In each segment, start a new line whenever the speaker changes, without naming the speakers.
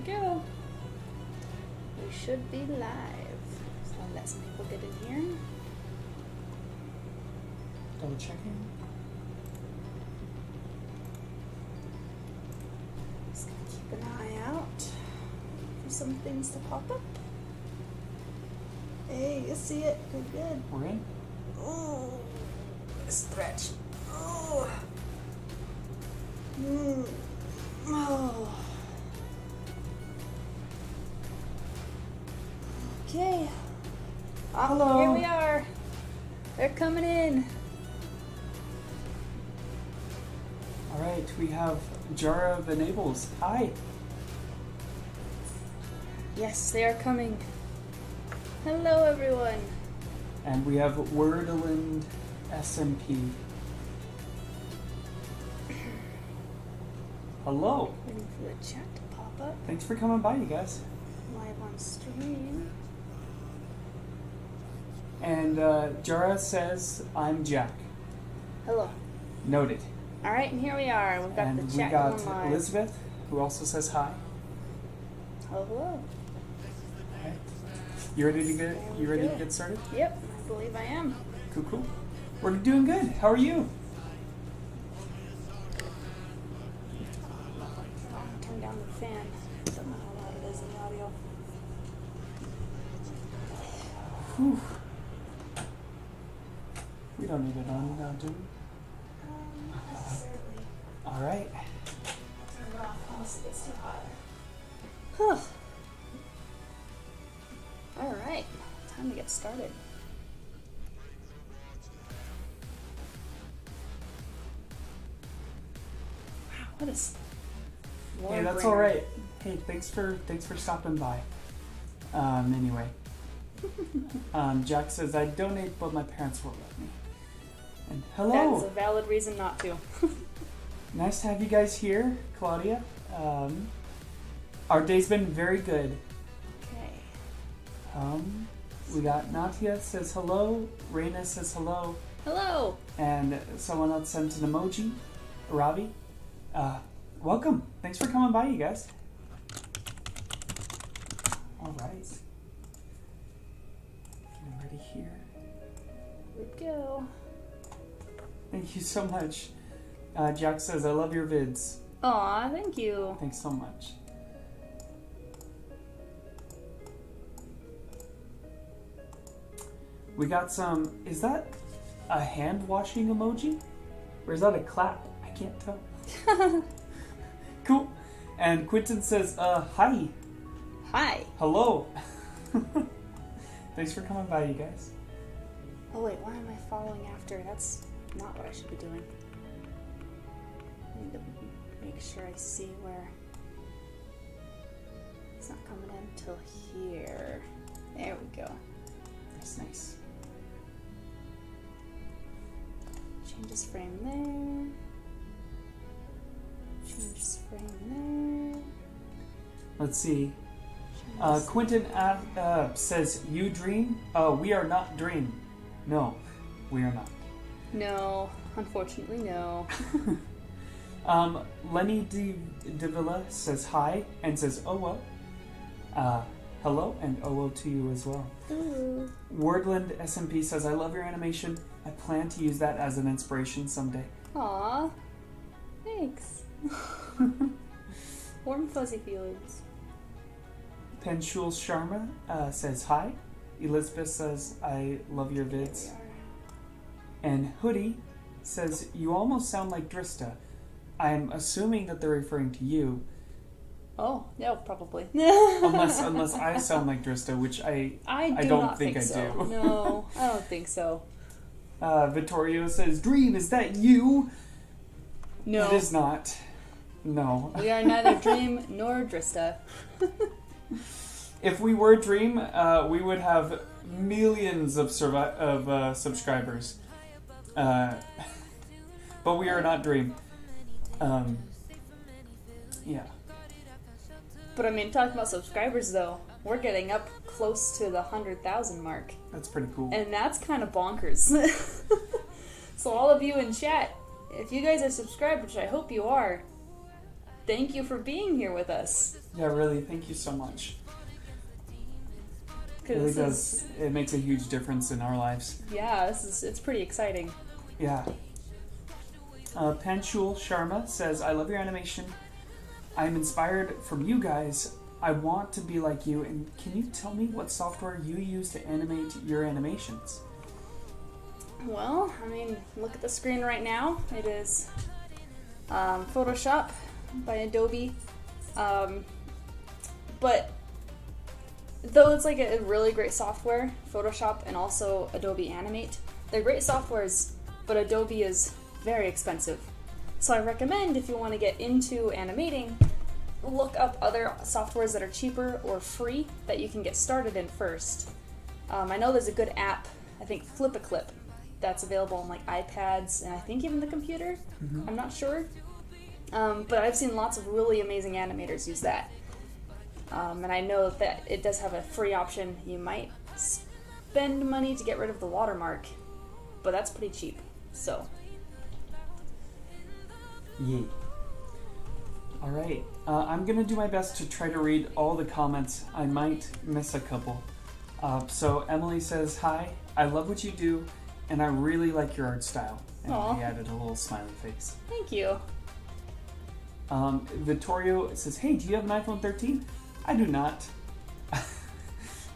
go. We should be live. So I'll let some people get in here.
Double checking.
Just gonna keep an eye out for some things to pop up. Hey, you see it? Good, good.
We're in.
Oh, stretch. Oh. Oh. Okay.
Hello.
Here we are. They're coming in.
All right, we have Jara of Enables. Hi.
Yes, they are coming. Hello, everyone.
And we have Wordland SMP. Hello.
Waiting for the chat to pop up.
Thanks for coming by, you guys.
Live on stream.
And Jara says, I'm Jack.
Hello.
Noted.
All right, and here we are. We've got
And
the
we
chat
got
going live.
Elizabeth, who also says hi.
Hello.
Okay. You ready to
Very good.
get started?
Yep, I believe I am.
Cool. We're doing good. How are you?
I'll turn down the fan. Don't know how loud it is in the audio.
Whew. We don't need it on now, do we?
Necessarily.
All right.
Turn it off unless it gets too hot. Whew. All right, time to get started. Wow, what is?
Hey, that's all right. Hey, thanks for stopping by. Anyway, Jack says I donate, but my parents won't let me. And hello.
That is a valid reason not to.
Nice to have you guys here, Claudia. Our day's been very good.
Okay.
We got Natia says hello. Reina says hello.
Hello.
And someone else sent an emoji. Ravi. Welcome. Thanks for coming by, you guys. All right. Getting ready here.
Here we go.
Thank you so much. Jack says, I love your vids.
Aw, thank you.
Thanks so much. We got some, is that a hand washing emoji? Or is that a clap? I can't tell. Cool. And Quentin says, hi.
Hi.
Hello. Thanks for coming by, you guys.
Oh wait, why am I following after? That's not what I should be doing. I need to make sure I see where it's not coming in till here. There we go.
Nice.
Change this frame there. Change this frame there.
Let's see.
Change this-
Quentin says, you dream? We are not dream. No, we are not.
No, unfortunately no.
Lenny De Villa says hi and says, oh well. Hello and oh to you as well.
Ooh.
Wordland SMP says, I love your animation. I plan to use that as an inspiration someday.
Aw, thanks. Warm fuzzy feelings.
Penshul Sharma says hi. Elizabeth says, I love your vids.
There we are.
And Hoodie says, you almost sound like Drista. I'm assuming that they're referring to you.
Oh, no, probably.
Unless I sound like Drista, which I don't
not
think I
so.
do.
No, I don't think so.
Vittorio says, Dream, is that you?
No.
It is not. No.
We are neither Dream nor Drista.
If we were Dream, we would have millions of subscribers. But we are not Dream. Yeah.
But I mean, talking about subscribers though, we're getting up close to the 100,000 mark.
That's pretty cool.
And that's kind of bonkers. So all of you in chat, if you guys are subscribed, which I hope you are, thank you for being here with us.
Yeah, really, thank you so much. It really does. It makes a huge difference in our lives.
Yeah, it's pretty exciting.
Yeah. Panchul Sharma says, I love your animation. I'm inspired from you guys. I want to be like you, and can you tell me what software you use to animate your animations?
Well, I mean, look at the screen right now. It is Photoshop by Adobe. But though it's like a really great software, Photoshop and also Adobe Animate, they're great softwares, but Adobe is very expensive. So I recommend, if you want to get into animating, look up other softwares that are cheaper or free that you can get started in first. I know there's a good app, I think Flip-a-Clip, that's available on like iPads and I think even the computer. Mm-hmm. I'm not sure. But I've seen lots of really amazing animators use that. And I know that it does have a free option. You might spend money to get rid of the watermark, but that's pretty cheap. So.
Yay. Alright, I'm going to do my best to try to read all the comments. I might miss a couple. So Emily says, hi, I love what you do, and I really like your art style. And he added a little smiley face.
Thank you.
Vittorio says, hey, do you have an iPhone 13? I do not.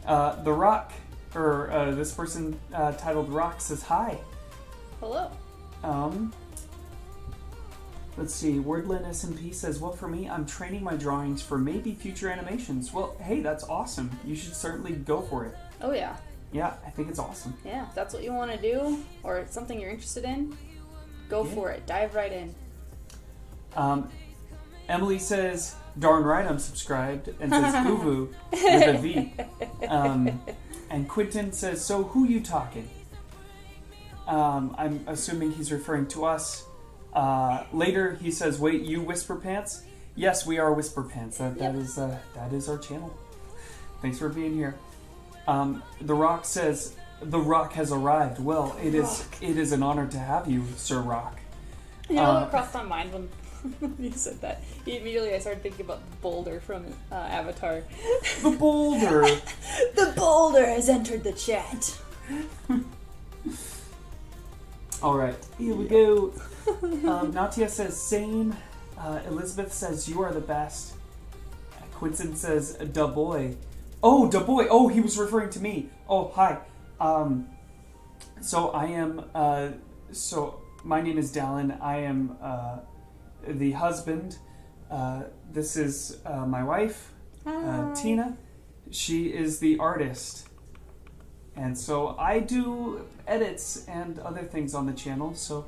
The Rock, or this person titled Rock says, hi.
Hello.
Let's see, Wordlin SMP says, well, for me, I'm training my drawings for maybe future animations. Well, hey, that's awesome. You should certainly go for it.
Oh, yeah.
Yeah, I think it's awesome.
Yeah, if that's what you want to do, or it's something you're interested in, go for it. Dive right in.
Emily says, darn right I'm subscribed, and says, uvu, with a V. And Quentin says, so who you talking? I'm assuming he's referring to us. Later he says, wait, you Whisper Pants? Yes, we are Whisper Pants. That is our channel. Thanks for being here. The Rock says, the Rock has arrived. Well, it is an honor to have you, Sir Rock.
You know what crossed my mind when you said that? Immediately I started thinking about the boulder from Avatar.
The boulder!
The boulder has entered the chat.
Alright, here we go. Natia says, same. Elizabeth says, you are the best. Quinton says, da boy. Oh, da boy. Oh, he was referring to me. Oh, hi. So I am, so my name is Dallin. I am the husband. This is my wife, Tina. She is the artist. And so I do edits and other things on the channel. So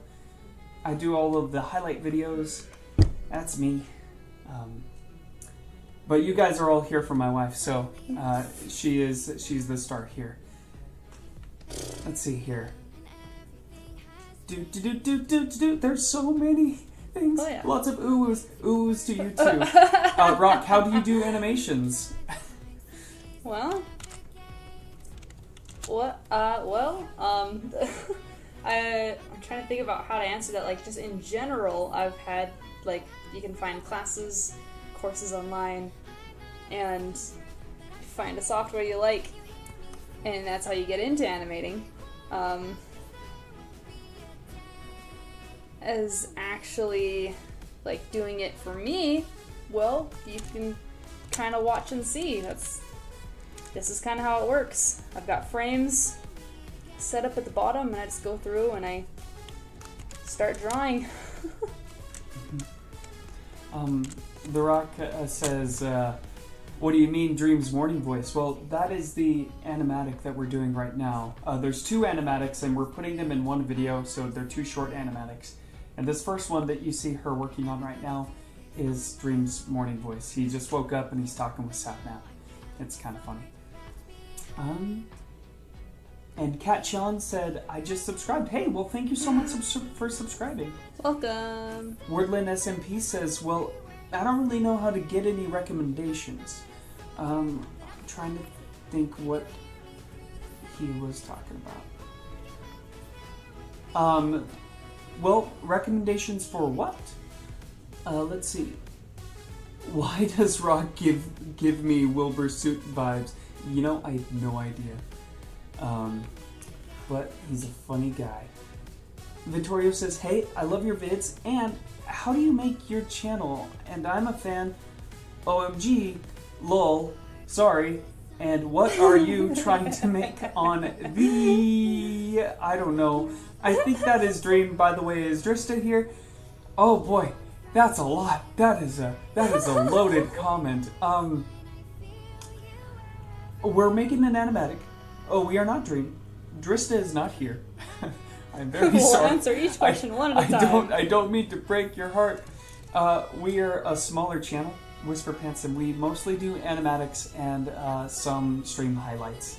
I do all of the highlight videos. That's me. But you guys are all here for my wife, so she's the star here. Let's see here. There's so many things.
Oh, yeah.
Lots of oohs. Oohs to you too. Rock, how do you do animations?
Well, I'm trying to think about how to answer that. Like, just in general, I've had, like, you can find classes, courses online, and find a software you like, and that's how you get into animating. As actually, like, doing it for me, well, you can kind of watch and see. This is kind of how it works. I've got frames set up at the bottom, and I just go through and I start drawing.
The Rock says, what do you mean Dream's morning voice? Well, that is the animatic that we're doing right now. There's two animatics, and we're putting them in one video, so they're two short animatics. And this first one that you see her working on right now is Dream's morning voice. He just woke up and he's talking with Sapnap. It's kind of funny. And Kat Chillin said, I just subscribed. Hey, well, thank you so much for subscribing.
Welcome.
Wordlin SMP says, well, I don't really know how to get any recommendations. I'm trying to think what he was talking about. Well, recommendations for what? Let's see. Why does Rock give me Wilbur suit vibes? You know, I have no idea. But he's a funny guy. Vittorio says, hey, I love your vids, and how do you make your channel? And I'm a fan. OMG, lol, sorry. And what are you trying to make on the... I don't know. I think that is Dream, by the way. Is Drista here? Oh boy, that's a lot. That is a loaded comment. We're making an animatic. Oh, we are not Dream. Drista is not here. I'm very sorry.
We'll answer each question one at a time.
I don't mean to break your heart. We are a smaller channel, Whisper Pants, and we mostly do animatics and some stream highlights.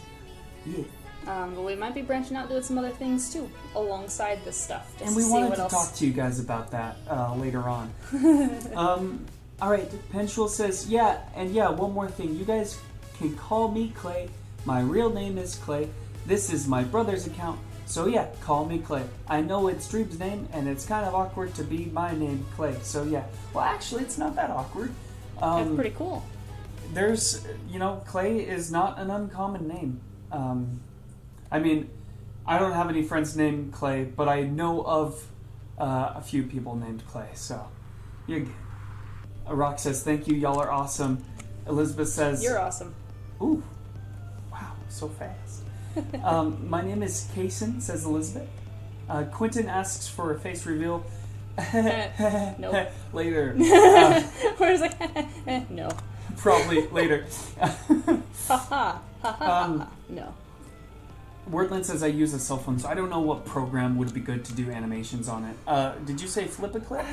Yeah.
But we might be branching out doing some other things too, alongside this stuff.
And we wanted to talk to you guys about that later on. Alright, Penchuel says, one more thing. You guys can call me Clay. My real name is Clay. This is my brother's account. So yeah, call me Clay. I know it's Dream's name, and it's kind of awkward to be my name, Clay. So yeah. Well, actually, it's not that awkward.
That's pretty cool.
There's, Clay is not an uncommon name. I mean, I don't have any friends named Clay, but I know of a few people named Clay, so you're good. Rock says, thank you, y'all are awesome. Elizabeth says...
You're awesome.
Ooh, wow, so fast. My name is Kaysen, says Elizabeth. Quentin asks for a face reveal.
Nope.
Later.
Where's like, no.
Probably later.
No.
Wordland says I use a cell phone, so I don't know what program would be good to do animations on it. Did you say Flip-A-Clip?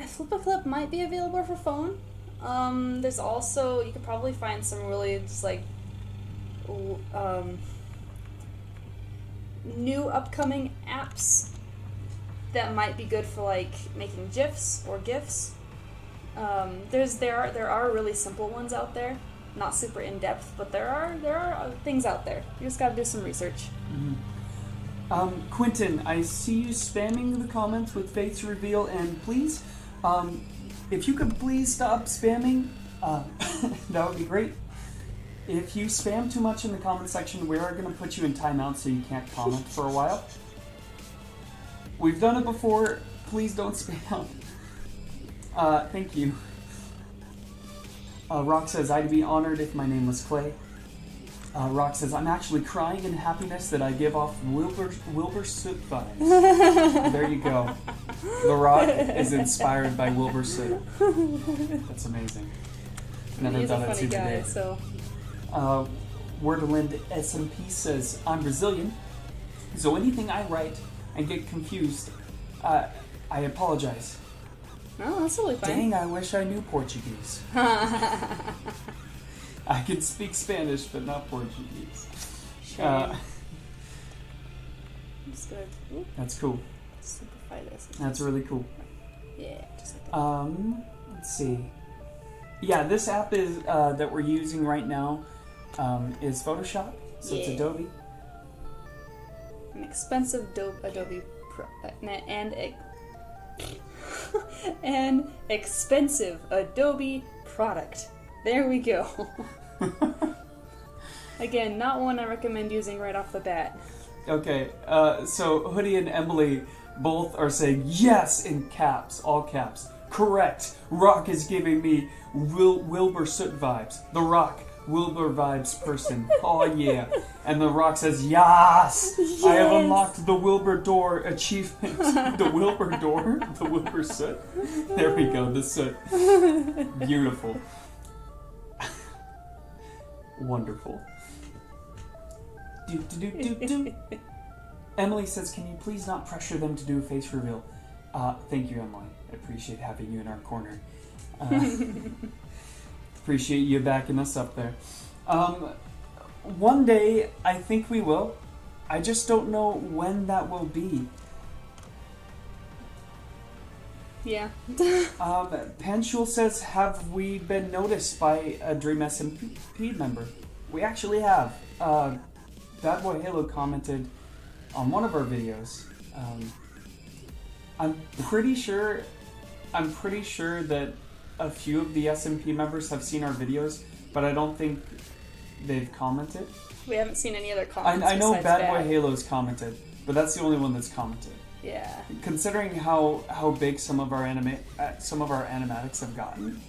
Flip-A-Clip might be available for phone. There's also, you could probably find some really just like new upcoming apps that might be good for like making GIFs or GIFs. There are really simple ones out there. Not super in depth, but there are things out there. You just gotta do some research.
Mm-hmm. Quentin, I see you spamming the comments with face reveal, and please, if you could please stop spamming, that would be great. If you spam too much in the comment section, we are gonna put you in timeout so you can't comment for a while. We've done it before. Please don't spam. Thank you. Rock says, I'd be honored if my name was Clay. Rock says, I'm actually crying in happiness that I give off Wilbur Soot vibes. There you go. The Rock is inspired by Wilbur Soot. That's amazing. Never
He's a
thought I'd see
funny guy,
today.
so...
Wordland SMP says, I'm Brazilian, so anything I write and get confused, I apologize.
No, that's totally fine.
Dang, I wish I knew Portuguese. I can speak Spanish, but not Portuguese.
I'm just gonna...
That's cool.
Simplify this.
That's really cool.
Yeah, just like that.
Let's see. Yeah, this app is that we're using right now is Photoshop, so it's Adobe.
An expensive Adobe an expensive Adobe product. There we go. Again, not one I recommend using right off the bat.
Okay, so Hoodie and Emily both are saying yes in caps, all caps. Correct. Rock is giving me Wilbur Soot vibes. The Rock, Wilbur vibes person. Oh yeah. And The Rock says, yes! I have unlocked the Wilbur Door achievement. The Wilbur Door? The Wilbur Soot? There we go, the Soot. Beautiful. Wonderful. Do. Emily says, can you please not pressure them to do a face reveal? Thank you, Emily. I appreciate having you in our corner. Appreciate you backing us up there. One day, I think we will. I just don't know when that will be.
Yeah.
Penchuel says, have we been noticed by a Dream SMP member? We actually have. Bad Boy Halo commented on one of our videos. I'm pretty sure that a few of the SMP members have seen our videos, but I don't think they've commented.
We haven't seen any other comments.
I know Bad Boy Halo's commented, but that's the only one that's commented.
Yeah.
Considering how big some of our animatics have gotten,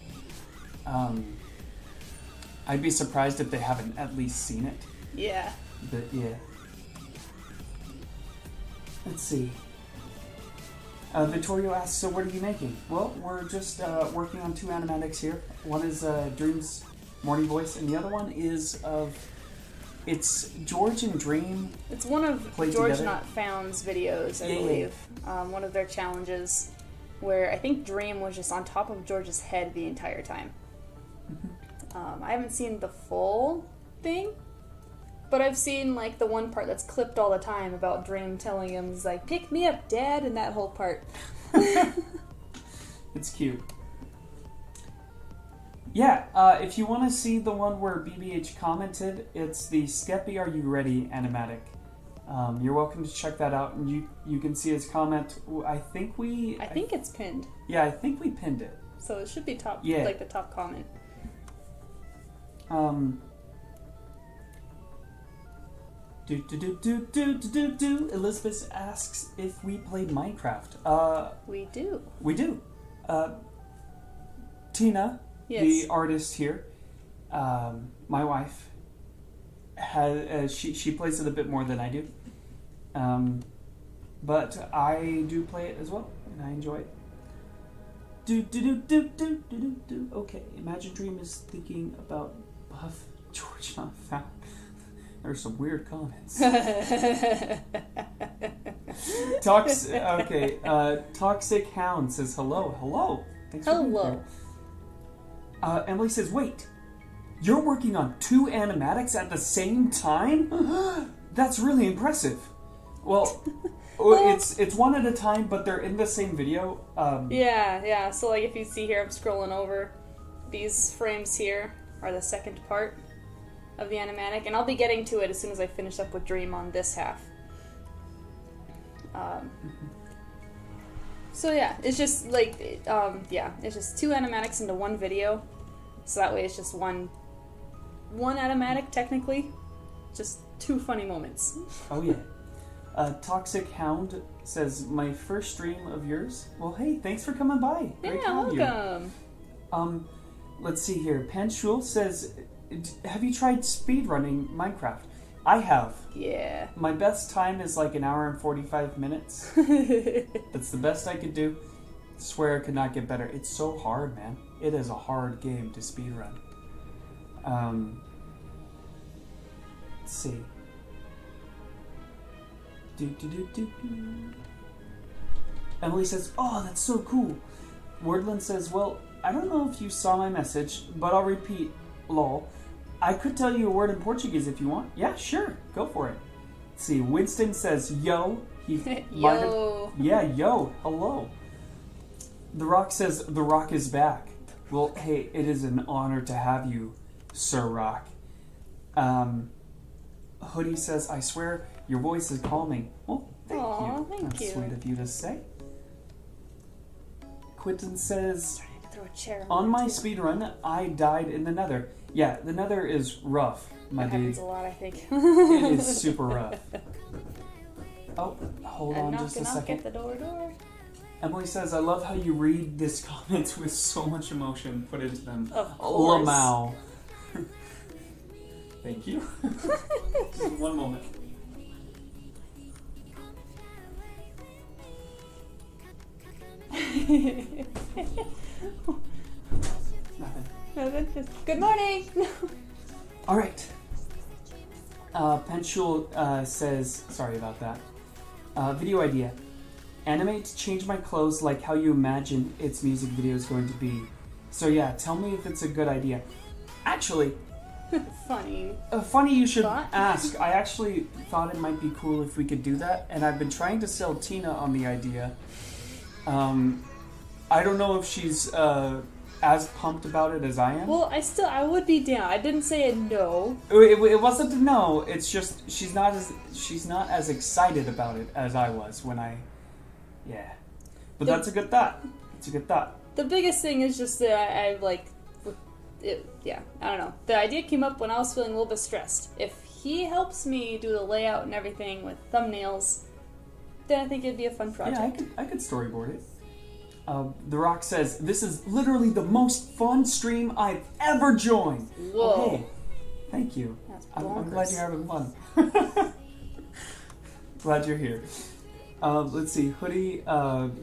I'd be surprised if they haven't at least seen it.
Yeah.
But yeah. Let's see. Vittorio asks, so what are you making? Well, we're just working on 2 animatics here. One is Dream's morning voice, and the other one is it's George and Dream.
It's one of George
together.
Not Found's videos, I believe. One of their challenges where I think Dream was just on top of George's head the entire time. I haven't seen the full thing, but I've seen like the one part that's clipped all the time about Dream telling him, he's like, pick me up, Dad, and that whole part.
It's cute. Yeah, if you want to see the one where BBH commented, it's the Skeppy Are You Ready animatic. You're welcome to check that out, and you can see his comment. I think it's pinned. Yeah, I think we pinned it.
So it should be top, like the top comment. Elizabeth asks if we played Minecraft. We do. We do. Tina, the artist here, my wife, she plays it a bit more than I do. But I do play it as well, and I enjoy it. Okay, Imagine Dream is thinking about Buff George Not Found. There's some weird comments. Toxic Hound says hello. Thanks for being here. Emily says, wait, you're working on 2 animatics at the same time? That's really impressive. Well, it's one at a time, but they're in the same video. Yeah. So like if you see here, I'm scrolling over. These frames here are the second part of the animatic, and I'll be getting to it as soon as I finish up with Dream on this half. So yeah, it's just like, it's just 2 animatics into one video. So that way it's just one animatic, technically. Just 2 funny moments. Oh yeah. Toxic Hound says, my first stream of yours. Well, hey, thanks for coming by. Great to have welcome.
You. Let's see here. Panchul says, have you tried speedrunning Minecraft? I have. Yeah. My best time is like 1 hour and 45 minutes. That's the best I could do. I swear I could not get better. It's so hard, man. It is a hard game to speedrun. Let's see. Emily says, oh, that's so cool. Wordland says, well, I don't know if you saw my message, but I'll repeat, lol. I could tell you a word in Portuguese if you want. Yeah, sure. Go for it. Let's see. Winston says, yo. Yo. Yeah, yo. Hello. The Rock says, The Rock is back. Well, hey, it is an honor to have you, Sir Rock. Hoodie says, I swear, your voice is calming. Well, thank you. That's sweet of you to say. Quentin says, on my speedrun, I died in the Nether. Yeah, the Nether is rough, my dude. That happens a lot, I think. It is super rough. Oh, hold on just a second. At the door. Emily says, I love how you read these comments with so much emotion put into them. Of course. Lamau. Thank you. Just 1 moment. Nothing. Just, good morning. All right. Penchul says, sorry about that. Video idea. Animate, change my clothes like how you imagine its music video is going to be. So yeah, tell me if it's a good idea. Actually, funny you should ask. I actually thought it might be cool if we could do that, and I've been trying to sell Tina on the idea. I don't know if she's as pumped about it as I am. Well, I would be down. I didn't say a no. It wasn't a no. It's just she's not as excited about it as I was when I. Yeah, but that's a good thought. It's a good thought.
The biggest thing is just that I like, I don't know. The idea came up when I was feeling a little bit stressed. If he helps me do the layout and everything with thumbnails, then I think it'd be a fun project.
Yeah, I could storyboard it. The Rock says, this is literally the most fun stream I've ever joined.
Whoa.
Oh, hey, thank you.
That's
I'm glad you're having fun. Glad you're here. Let's see. Hoodie,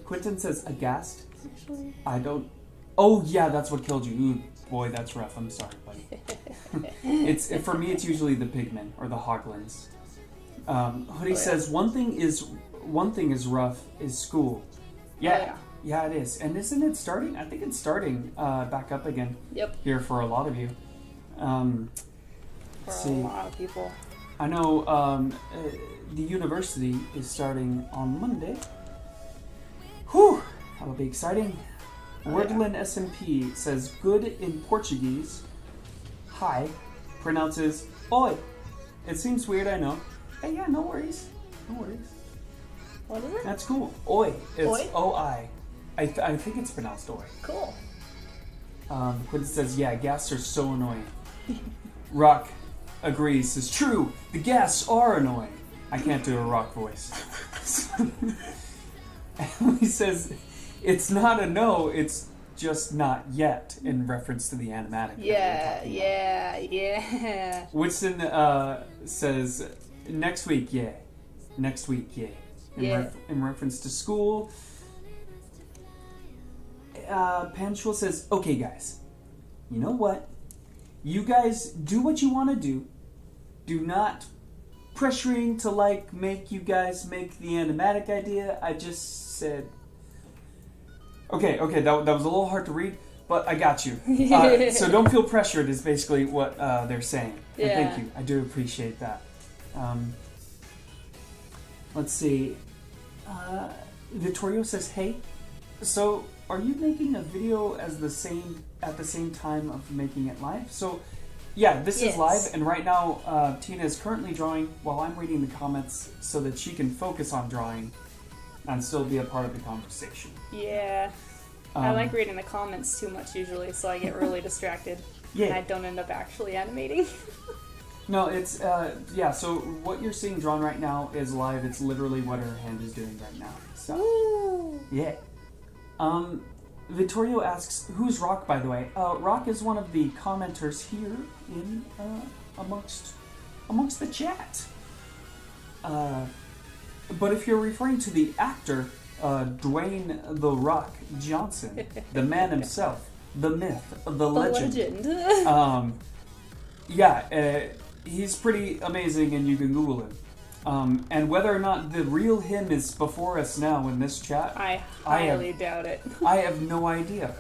Quentin says, aghast.
Actually.
I don't... Oh, yeah, that's what killed you. Ooh, boy, that's rough. I'm sorry, buddy. For me, it's usually the pigmen or the hoglins. Hoodie says, one thing is rough is school. Yeah. Yeah, it is. And isn't it starting? I think it's starting back up again.
Yep.
Here for a lot of you.
For a lot of people.
I know the university is starting on Monday. Whew! That'll be exciting. Wordlin SMP says, good in Portuguese. Hi. Pronounces oi. It seems weird, I know. Hey, yeah, no worries. No worries.
What is it?
That's cool. Oi. It's
Oi?
O-I. I think it's pronounced oi.
Cool.
Quentin says, yeah, gas are so annoying. Rock agrees, says, true, the gas are annoying. I can't do a Rock voice. Emily says, it's not a no, it's just not yet, in reference to the animatic.
Yeah.
Whitson says, next week, yeah. Next week, yeah. In reference to school. Panchul says, okay, guys, you know what? You guys do what you want to do. Do not pressuring to make you guys make the animatic idea. I just said, okay, that was a little hard to read, but I got you. So don't feel pressured is basically what they're saying.
Yeah.
And thank you. I do appreciate that. Let's see. Vittorio says, hey, so are you making a video at the same time of making it live? So yeah, this is live, and right now Tina is currently drawing while I'm reading the comments so that she can focus on drawing and still be a part of the conversation.
Yeah. I like reading the comments too much usually, so I get really distracted.
Yeah.
And I don't end up actually animating.
No, it's, so what you're seeing drawn right now is live. It's literally what her hand is doing right now. So,
Woo.
yeah. Vittorio asks, who's Rock, by the way? Rock is one of the commenters here in, amongst the chat. But if you're referring to the actor, Dwayne The Rock Johnson, the man himself, the myth, the legend. He's pretty amazing, and you can Google him. And whether or not the real him is before us now in this chat,
I highly doubt it.
I have no idea.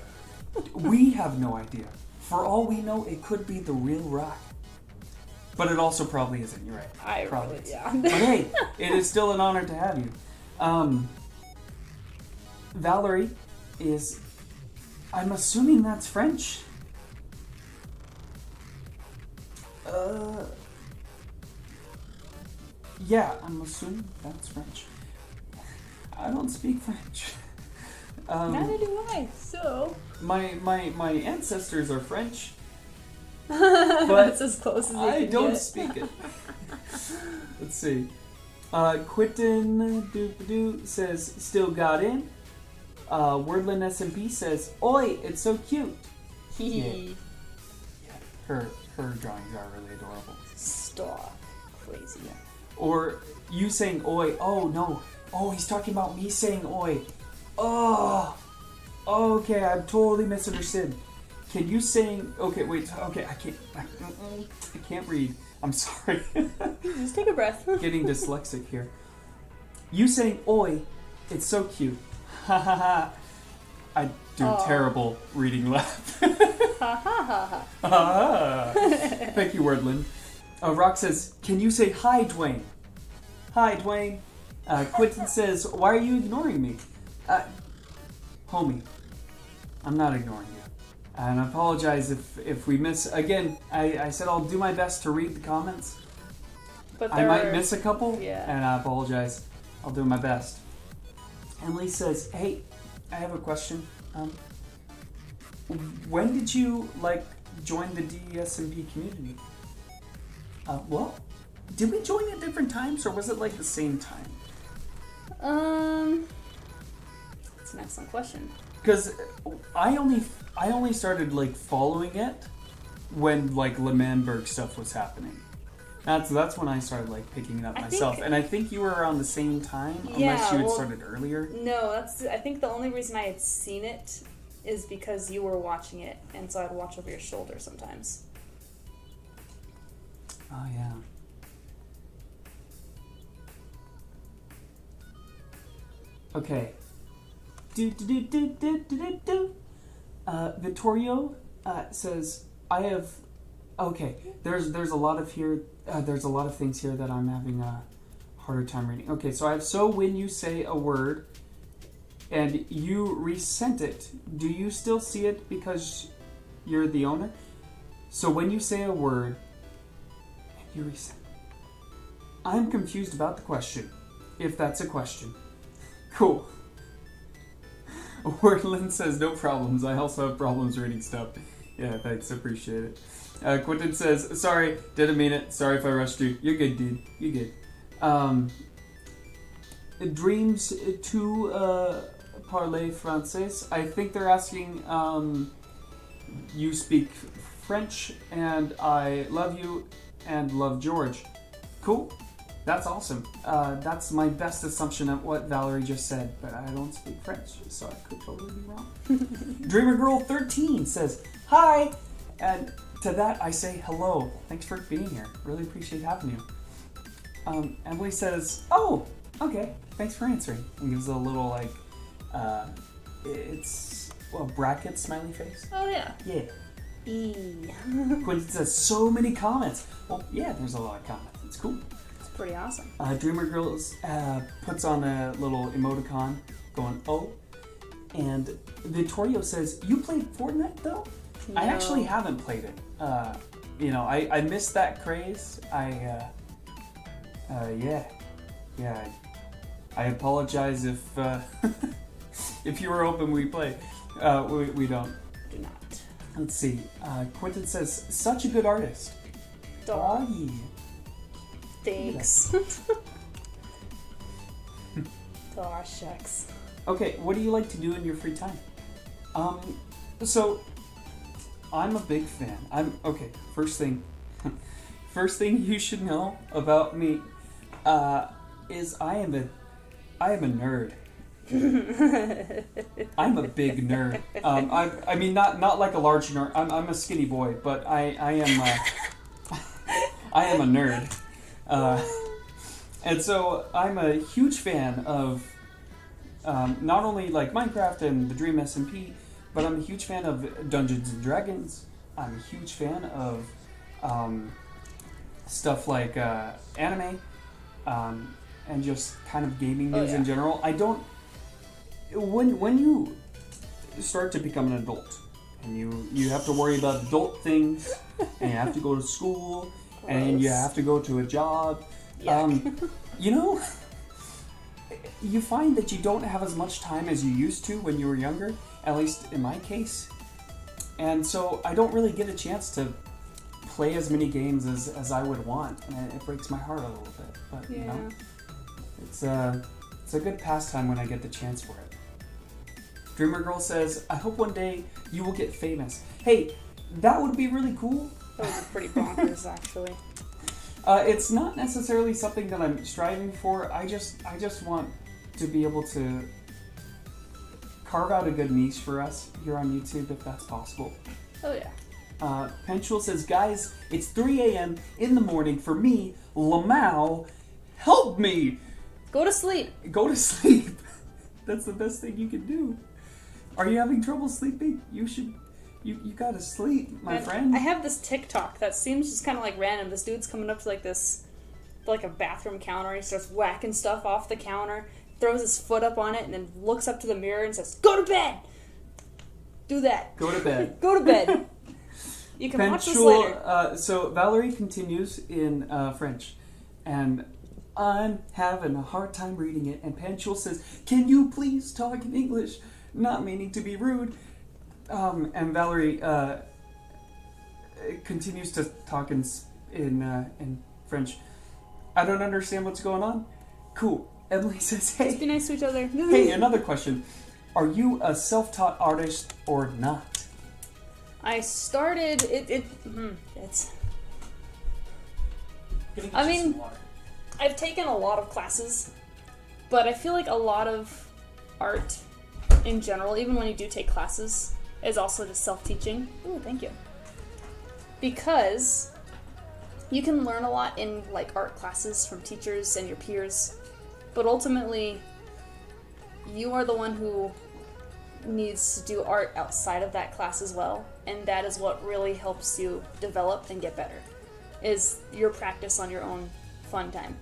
We have no idea. For all we know, it could be the real Rock. But it also probably isn't. You're right. But hey, it is still an honor to have you. Valerie is... I'm assuming that's French. Yeah, I'm assuming that's French. I don't speak French.
Neither do I, so...
My ancestors are French. But
it's as close as
I don't speak it. Let's see. Quentin says, still got in. Wordlin SMP says, oi, it's so cute. Yeah. Her drawings are really adorable.
Stop. Crazy.
Yeah. Or you saying oi. Oh, no. Oh, he's talking about me saying oi. Oh. Okay, I'm totally misunderstood. Can you saying... Okay, wait. Okay, I can't read. I'm sorry.
Just take a breath.
Getting dyslexic here. You saying oi, it's so cute. Ha ha ha. I do terrible reading laugh.
Ha ha ha.
Thank you, Wordlin. Rock says, can you say hi, Dwayne? Hi, Dwayne. Quentin says, why are you ignoring me? Homie, I'm not ignoring you. And I apologize if we miss... Again, I said I'll do my best to read the comments.
But
I might miss a couple,
yeah.
And I apologize. I'll do my best. Emily says, hey, I have a question. when did you, like, join the DSMP community? Well, did we join at different times, or was it, like, the same time?
That's an excellent question.
Because I only started, like, following it when, like, Lemanberg stuff was happening. That's when I started, like, picking it up myself. And I think you were around the same time, unless you had started earlier.
No, I think the only reason I had seen it is because you were watching it, and so I'd watch over your shoulder sometimes.
Oh, yeah. Okay. Vittorio says, I have... Okay, there's a lot of things here that I'm having a harder time reading. Okay, so I have, so when you say a word and you resent it, do you still see it because you're the owner? So when you say a word and you resent it. I'm confused about the question, if that's a question. Cool. Wordlin says, no problems. I also have problems reading stuff. Yeah, thanks. Appreciate it. Quentin says, sorry, didn't mean it. Sorry if I rushed you. You're good, dude. You're good. Dreams to parler français. I think they're asking, you speak French, and I love you and love George. Cool. That's awesome. That's my best assumption of what Valerie just said, but I don't speak French, so I could totally be wrong. Dreamer Girl 13 says, hi, and to that I say hello. Thanks for being here. Really appreciate having you. Emily says, oh, okay, thanks for answering. And gives a little, like, bracket smiley face.
Oh, yeah.
Yeah.
E.
Quentin says, so many comments. Well, yeah, there's a lot of comments. It's cool.
Pretty awesome.
Dreamer Girls puts on a little emoticon going, oh. And Vittorio says, you played Fortnite though? No. I actually haven't played it. I missed that craze. I apologize if if you were hoping we play. We don't.
Do not.
Let's see. Quentin says, such a good artist.
Doggy. Thanks. Aw, shucks.
Okay, what do you like to do in your free time? So I'm a big fan. First thing you should know about me is I am a nerd. I'm a big nerd. I mean not like a large nerd. I'm a skinny boy, but I am a nerd. And so I'm a huge fan of not only like Minecraft and the Dream SMP, but I'm a huge fan of Dungeons and Dragons. I'm a huge fan of stuff like anime and just kind of gaming news in general. I don't. When you start to become an adult and you have to worry about adult things and you have to go to school. And you have to go to a job. You find that you don't have as much time as you used to when you were younger, at least in my case. And so I don't really get a chance to play as many games as I would want, and it breaks my heart a little bit. But it's a good pastime when I get the chance for it. Dreamer Girl says, I hope one day you will get famous. Hey, that would be really cool.
That was pretty bonkers, actually.
It's not necessarily something that I'm striving for. I just want to be able to carve out a good niche for us here on YouTube, if that's possible.
Oh, yeah.
Penchuel says, guys, it's 3 a.m. in the morning for me. Lamau, help me!
Go to sleep.
Go to sleep. That's the best thing you can do. Are you having trouble sleeping? You should... You gotta sleep, my friend.
I have this TikTok that seems just kind of like random. This dude's coming up to like a bathroom counter. He starts whacking stuff off the counter, throws his foot up on it, and then looks up to the mirror and says, "Go to bed." Do that.
Go to bed.
Go to bed. You can watch this later.
So Valerie continues in French, and I'm having a hard time reading it. And Penchuel says, "Can you please talk in English?" Not meaning to be rude. And Valerie continues to talk in French. I don't understand what's going on. Cool. Emily says, hey.
Just be nice to each other.
Hey, another question. Are you a self-taught artist or not?
I started... It's... I mean, I've taken a lot of classes, but I feel like a lot of art in general, even when you do take classes, is also just self-teaching. Ooh, thank you. Because you can learn a lot in like art classes from teachers and your peers, but ultimately you are the one who needs to do art outside of that class as well, and that is what really helps you develop and get better, is your practice on your own fun time.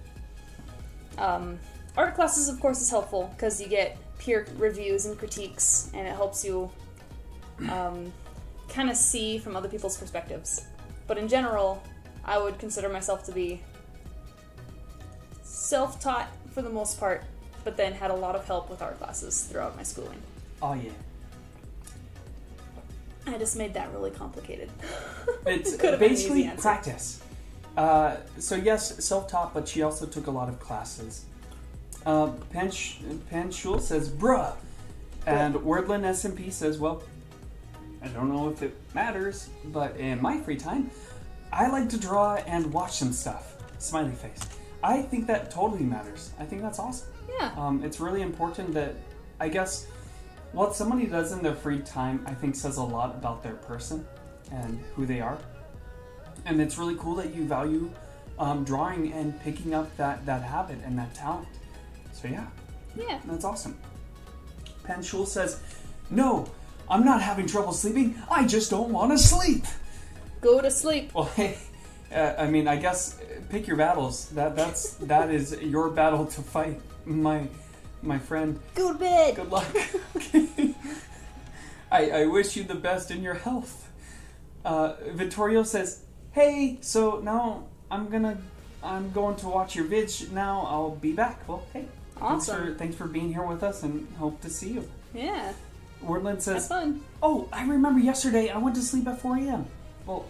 Art classes, of course, is helpful because you get peer reviews and critiques, and it helps you kind of see from other people's perspectives. But in general, I would consider myself to be self-taught for the most part, but then had a lot of help with art classes throughout my schooling.
Oh, yeah.
I just made that really complicated.
It's basically practice. So yes, self-taught, but she also took a lot of classes. Pan Schul says, bruh. And Wordland SMP says, well, I don't know if it matters, but in my free time, I like to draw and watch some stuff. Smiley face. I think that totally matters. I think that's awesome.
Yeah.
It's really important that, I guess, what somebody does in their free time, I think says a lot about their person and who they are. And it's really cool that you value drawing and picking up that habit and that talent. So yeah.
Yeah.
That's awesome. Pan Schul says, no, I'm not having trouble sleeping. I just don't want to sleep.
Go to sleep.
Well, hey, I mean, I guess pick your battles. That is your battle to fight, my friend.
Go to bed.
Good luck. I wish you the best in your health. Vittorio says, hey, so now I'm going to watch your vids now. I'll be back. Well, hey.
Awesome.
Thanks for being here with us and hope to see you.
Yeah.
Wordland says,
have fun.
Oh, I remember yesterday I went to sleep at 4 a.m. Well,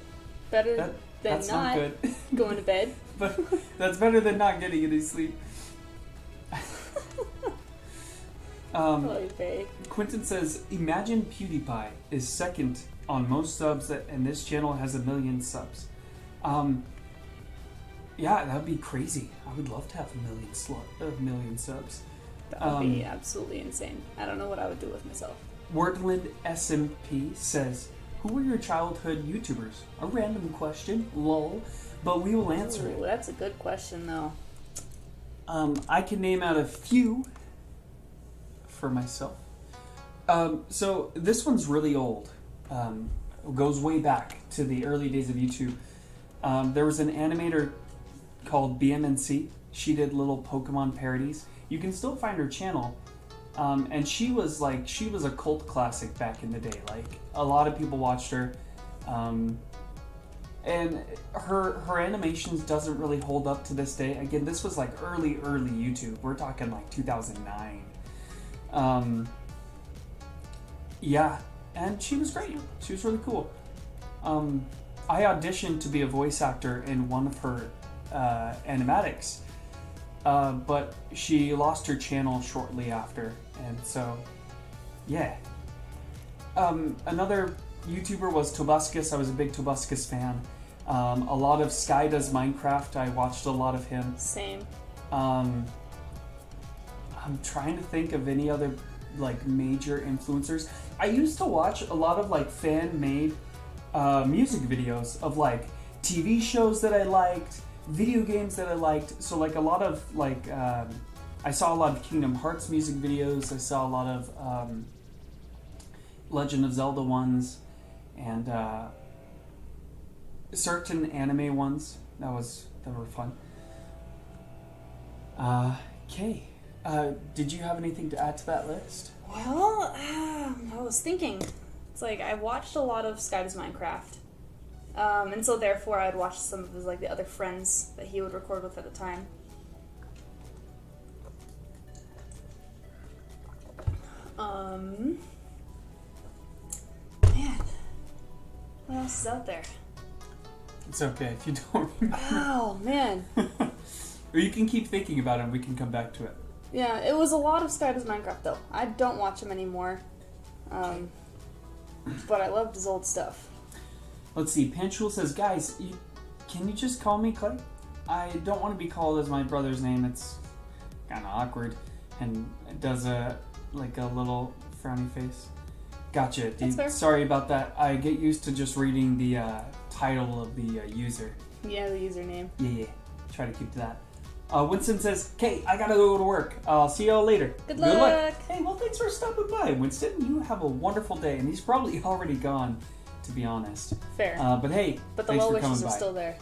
better than
that's not good.
Going to bed.
But that's better than not getting any sleep. Quentin says, imagine PewDiePie is second on most subs and this channel has 1 million subs. Yeah, that would be crazy. I would love to have 1 million subs.
That would be absolutely insane. I don't know what I would do with myself.
Wordland SMP says, who were your childhood YouTubers? A random question, lol, but we will answer it.
That's a good question, though.
I can name out a few for myself. So this one's really old. It goes way back to the early days of YouTube. There was an animator called BMNC. She did little Pokemon parodies. You can still find her channel. And she was a cult classic back in the day. Like, a lot of people watched her. And her animations doesn't really hold up to this day. Again, this was like early YouTube. We're talking like 2009. Yeah, and she was great. She was really cool. I auditioned to be a voice actor in one of her animatics, but she lost her channel shortly after, and so, yeah. Another YouTuber was Tobuscus. I was a big Tobuscus fan. A lot of Sky Does Minecraft. I watched a lot of him.
Same.
I'm trying to think of any other like major influencers. I used to watch a lot of like fan-made music videos of like TV shows that I liked, video games that I liked. So like a lot of like I saw a lot of Kingdom Hearts music videos. I saw a lot of Legend of Zelda ones, and certain anime ones that were fun. Okay. Did you have anything to add to that list?
Well, I was thinking. It's like I watched a lot of Sky Does Minecraft, and so therefore I'd watch some of his like the other friends that he would record with at the time. What else is out there?
It's okay if you don't remember.
Oh, man.
Or you can keep thinking about it and we can come back to it.
Yeah, it was a lot of Sky Does Minecraft, though. I don't watch him anymore. But I loved his old stuff.
Let's see. Panchul says, guys, can you just call me Clay? I don't want to be called as my brother's name. It's kind of awkward. And it does a little frowny face. Gotcha, dude. Sorry about that. I get used to just reading the title of the user.
Yeah, the username.
Yeah. Try to keep to that. Winston says, "Okay, I gotta go to work. I'll see y'all later.
Good luck.
Hey, well, thanks for stopping by, Winston. You have a wonderful day." And he's probably already gone, to be honest.
Fair.
But hey,
but the well wishes are still there.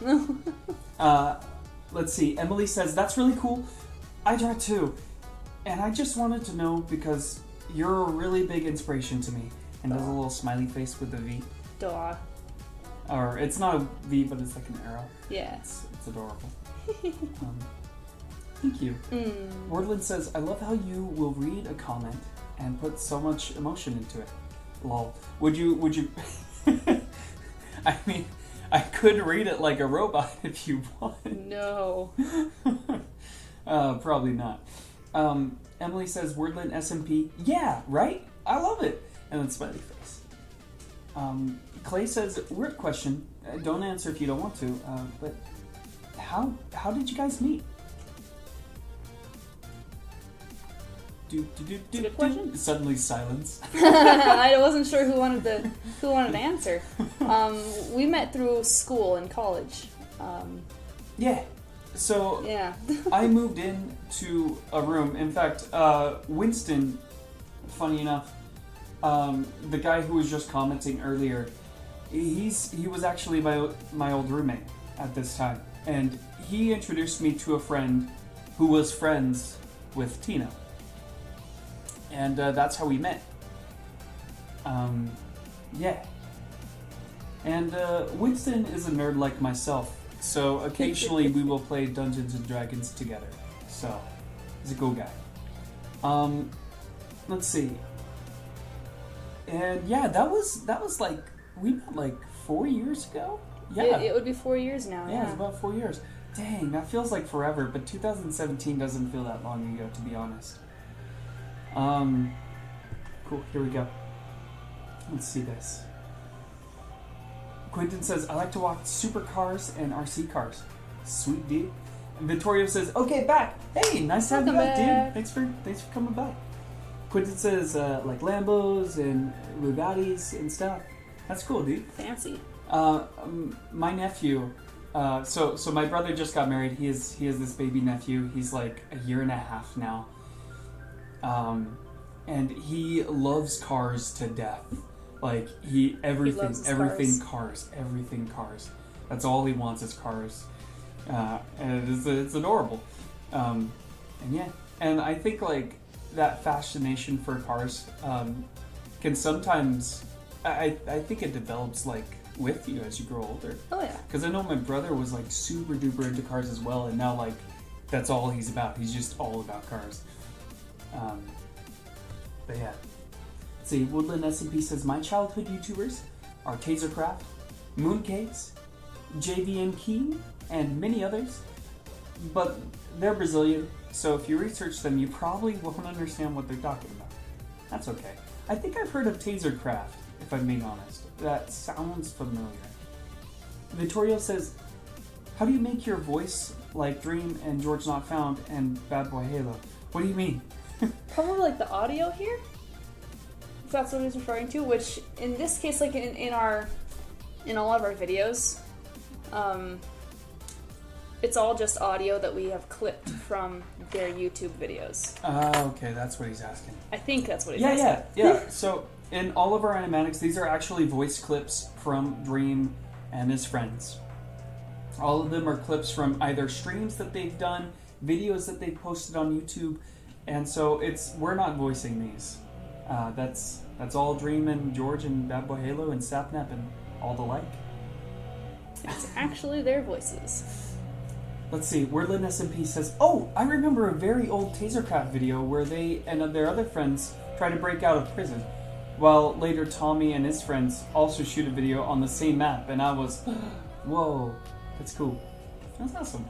Let's see. Emily says, "That's really cool. I draw too. And I just wanted to know because you're a really big inspiration to me." And does a little smiley face with a V.
Duh.
Or it's not a V, but it's like an arrow.
Yeah.
It's adorable. Thank you. Wordland says, "I love how you will read a comment and put so much emotion into it. Lol. Would you I mean, I could read it like a robot if you want."
No.
Probably not. Emily says, "Wordland SMP. Yeah, right? I love it." And then smiley face. Clay says, "Weird question. Don't answer if you don't want to. But how did you guys meet?"
Good question.
Suddenly silence.
I wasn't sure who wanted to answer. We met through school and college.
Yeah. So
yeah.
I moved into a room. In fact, Winston, funny enough, the guy who was just commenting earlier, he was actually my old roommate at this time, and he introduced me to a friend who was friends with Tina. And that's how we met. Yeah. And Winston is a nerd like myself, so occasionally we will play Dungeons and Dragons together. So, he's a cool guy. Let's see. And yeah, that was like, we met like 4 years ago? Yeah.
It would be 4 years now,
yeah. It's about 4 years. Dang, that feels like forever, but 2017 doesn't feel that long ago, to be honest. Cool, here we go. Let's see this. Quentin says, "I like to walk supercars and RC cars." Sweet, dude. And Vittorio says, "Okay, back. Hey, nice to have you back, dude. Thanks for coming by." Quentin says, like Lambos and Bugattis and stuff. That's cool, dude.
Fancy.
My nephew, so my brother just got married. He has this baby nephew. He's like a year and a half now. And he loves cars to death. Like everything cars. That's all he wants is cars. And it's adorable. And yeah, and I think like that fascination for cars can sometimes, I think it develops like with you as you grow older.
Oh yeah.
Because I know my brother was like super duper into cars as well, and now like that's all he's about. He's just all about cars. But yeah. Let's see, Woodland SMP says, "My childhood YouTubers are Tasercraft, Mooncakes, JVN King, and many others. But they're Brazilian, so if you research them, you probably won't understand what they're talking about. That's okay. I think I've heard of Tasercraft, if I'm being honest. That sounds familiar." Vittorio says, "How do you make your voice like Dream and George Not Found and Bad Boy Halo?" What do you mean?
Probably like the audio here, if that's what he's referring to. Which in this case, like in all of our videos, it's all just audio that we have clipped from their YouTube videos.
Okay, that's what he's asking.
I think that's what he's asking.
Yeah. So in all of our animatics, these are actually voice clips from Dream and his friends. All of them are clips from either streams that they've done, videos that they've posted on YouTube. And so we're not voicing these. That's all Dream and George and Bad Boy Halo and Sapnap and all the like.
It's actually their voices.
Let's see, Wordland SMP says, "Oh, I remember a very old Tasercraft video where they and their other friends try to break out of prison. while later Tommy and his friends also shoot a video on the same map, and I was, whoa, that's cool. That's awesome.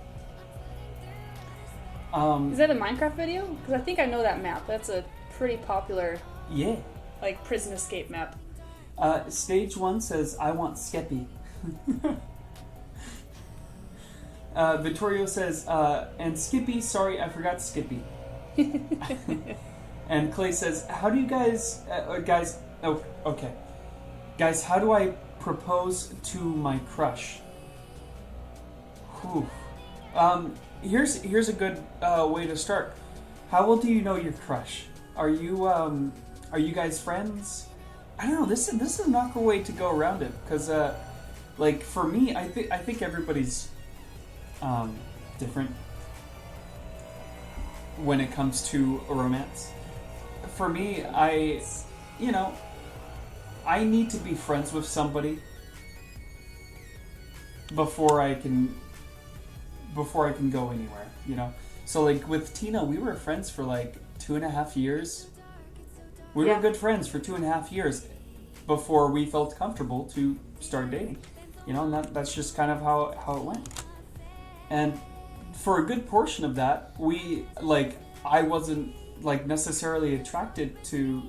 Is that a Minecraft video? Because I think I know that map. That's a pretty popular,
yeah,
like prison escape map.
Stage 1 says, I want Skeppy. Vittorio says, and Skippy, sorry, I forgot Skippy. And Clay says, how do you guys, oh, okay. Guys, how do I propose to my crush? Whew. Here's a good way to start. How well do you know your crush? Are you guys friends? I don't know. This is an awkward way to go around it because, like for me, I think everybody's different when it comes to a romance. For me, I need to be friends with somebody before I can go anywhere, you know? So like with Tina, we were friends for like 2.5 years. We were good friends for 2.5 years before we felt comfortable to start dating, you know, and that's just kind of how it went. And for a good portion of that, I wasn't like necessarily attracted to,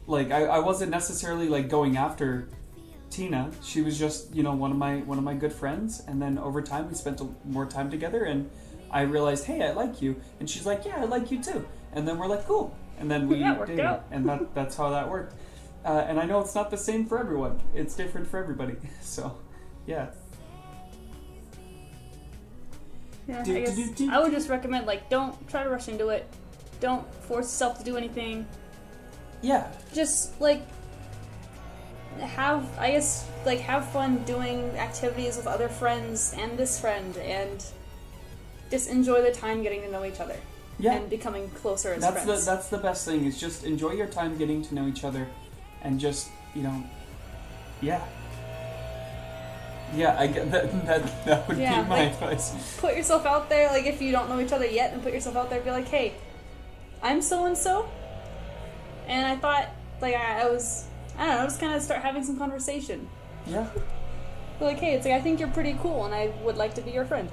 like, I wasn't necessarily like going after Tina. She was just, you know, one of my good friends, and then over time we spent more time together, and I realized, hey, I like you, and she's like, yeah, I like you too, and then we're like, cool, and then we dated, and that's how that worked. And I know it's not the same for everyone; it's different for everybody. So, yeah.
Yeah, I guess I would just recommend, like, don't try to rush into it. Don't force yourself to do anything.
Yeah.
Just like have fun doing activities with other friends and this friend, and just enjoy the time getting to know each other. Yeah. And becoming closer as friends.
That's the best thing, is just enjoy your time getting to know each other, and just, you know, yeah. Yeah, I get that would be my advice.
Put yourself out there, like if you don't know each other yet, and put yourself out there and be like, hey, I'm so-and-so, and I thought, like, I don't know, just kind of start having some conversation.
Yeah.
Like, hey, it's like, I think you're pretty cool, and I would like to be your friend.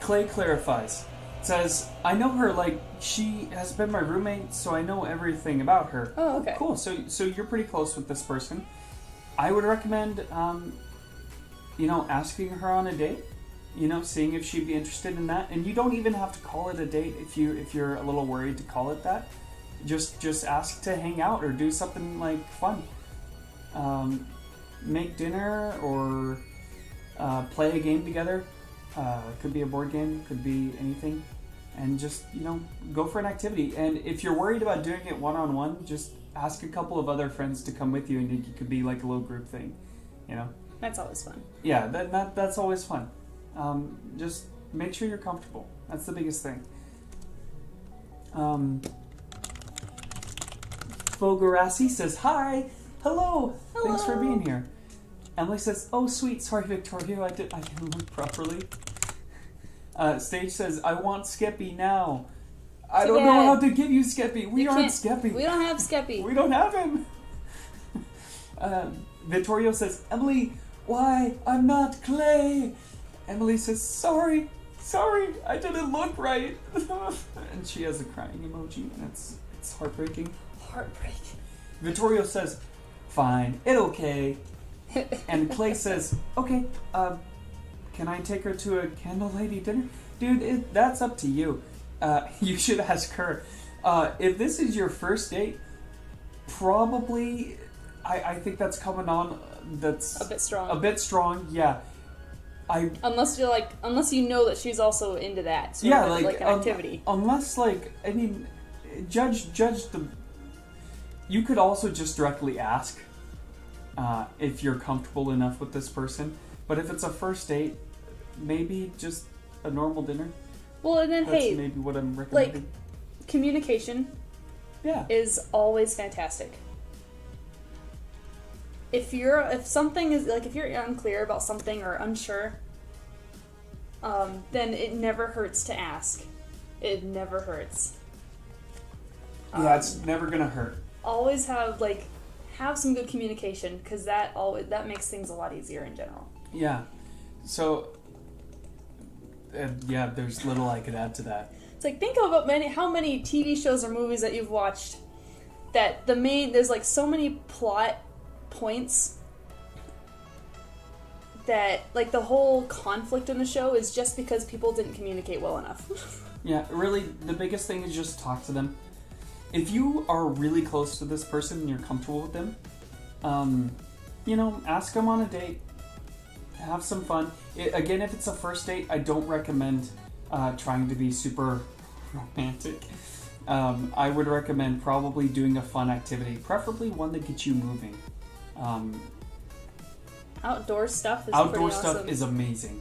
Clay clarifies. Says, I know her, like, she has been my roommate, so I know everything about her.
Oh, okay.
Cool. So you're pretty close with this person. I would recommend, you know, asking her on a date. You know, seeing if she'd be interested in that. And you don't even have to call it a date if you're a little worried to call it that. Just ask to hang out or do something like fun. Make dinner or play a game together. Could be a board game, could be anything. And just, you know, go for an activity. And if you're worried about doing it one-on-one, just ask a couple of other friends to come with you, and it could be like a little group thing, you know? That's
always fun.
Yeah, that's always fun. Just make sure you're comfortable. That's the biggest thing. Fogarassi says, hi! Hello! Thanks for being here. Emily says, oh sweet, sorry Victoria, I didn't look properly. Stage says, I want Skeppy now. I don't know how to give you Skeppy. We aren't Skeppy.
We don't have Skeppy.
We don't have him. Vittorio says, Emily, why? I'm not Clay. Emily says, sorry, I didn't look right. And she has a crying emoji, and it's heartbreaking.
Heartbreaking.
Vittorio says, fine, it's okay. And Clay says, okay, can I take her to a candlelight dinner? Dude, that's up to you. You should ask her. If this is your first date, probably, I think that's coming on, that's...
A bit strong.
A bit strong, yeah.
Unless you know that she's also into that.
Yeah,
like an activity.
Unless, like, I mean, judge the... You could also just directly ask if you're comfortable enough with this person. But if it's a first date, maybe just a normal dinner.
Well, and then,
that's maybe what I'm recommending.
Like, communication is always fantastic. If you're unclear about something or unsure, then it never hurts to ask. It never hurts.
Yeah, it's never gonna hurt.
Always have some good communication, because that makes things a lot easier in general.
Yeah. So, yeah, there's little I could add to that.
It's like, think about how many TV shows or movies that you've watched that there's like so many plot points that like the whole conflict in the show is just because people didn't communicate well enough.
Yeah, really, the biggest thing is just talk to them. If you are really close to this person and you're comfortable with them, ask them on a date. Have some fun. Again, if it's a first date, I don't recommend trying to be super romantic. I would recommend probably doing a fun activity, preferably one that gets you moving.
Outdoor stuff is
Outdoor
pretty
stuff
awesome.
is amazing.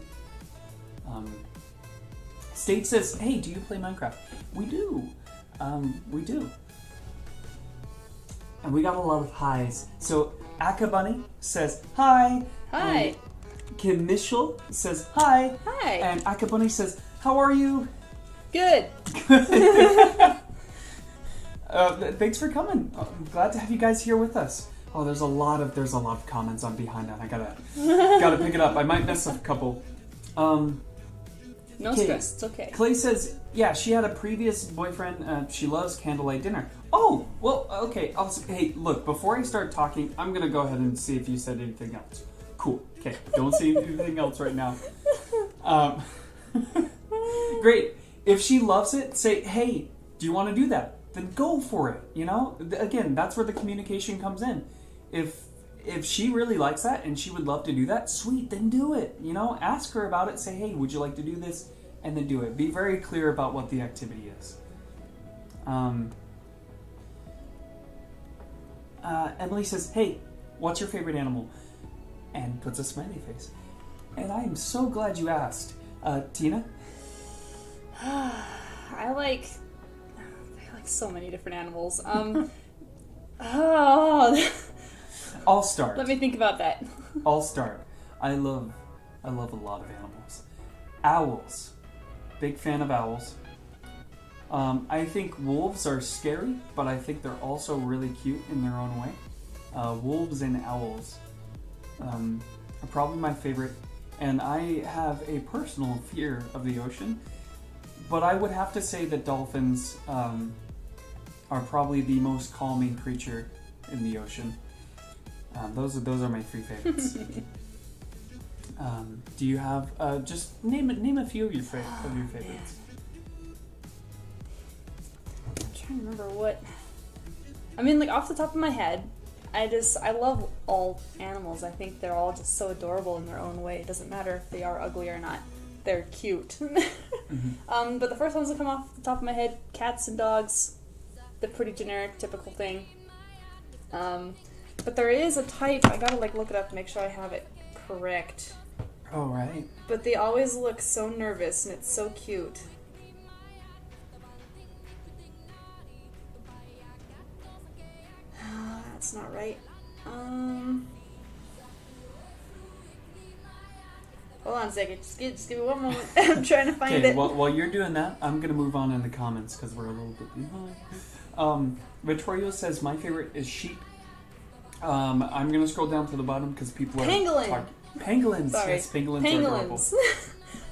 State says, hey, do you play Minecraft? We do. We do. And we got a lot of highs. So, Akabunny says, hi.
Hi.
Kim Mitchell says, hi.
Hi.
And Akabunny says, how are you?
Good.
Thanks for coming. I'm glad to have you guys here with us. Oh, there's a lot of comments on behind that. I gotta pick it up. I might miss a couple.
No stress. It's okay.
Clay says, yeah, she had a previous boyfriend. She loves candlelight dinner. Oh, well, okay. Hey, look, before I start talking, I'm gonna go ahead and see if you said anything else. Cool. Okay. Don't say anything else right now. Great. If she loves it, say, hey, do you want to do that? Then go for it. Again, that's where the communication comes in. If she really likes that and she would love to do that, sweet, then do it. Ask her about it. Say, hey, would you like to do this? And then do it. Be very clear about what the activity is. Emily says, hey, what's your favorite animal? And puts a smiley face. And I am so glad you asked. Tina?
I like so many different animals.
I'll start.
Let me think about that.
I'll start. I love a lot of animals. Owls. Big fan of owls. I think wolves are scary, but I think they're also really cute in their own way. Wolves and owls are probably my favorite. And I have a personal fear of the ocean. But I would have to say that dolphins are probably the most calming creature in the ocean. Those are my three favorites. Do you have just name a few of your favorites?
I'm trying to remember what. I mean, like off the top of my head, I love all animals. I think they're all just so adorable in their own way. It doesn't matter if they are ugly or not. They're cute.
Mm-hmm.
But the first ones that come off the top of my head, cats and dogs. The pretty generic, typical thing. But there is a type, I gotta look it up to make sure I have it correct.
Oh, right.
But they always look so nervous and it's so cute. That's not right. Hold on a second. Just give me one moment. I'm trying to find it.
While you're doing that, I'm going to move on in the comments because we're a little bit behind. Vittorio says, my favorite is sheep. I'm going to scroll down to the bottom because people are...
Pangolin!
Pangolins!
Sorry.
Yes, pangolins are adorable.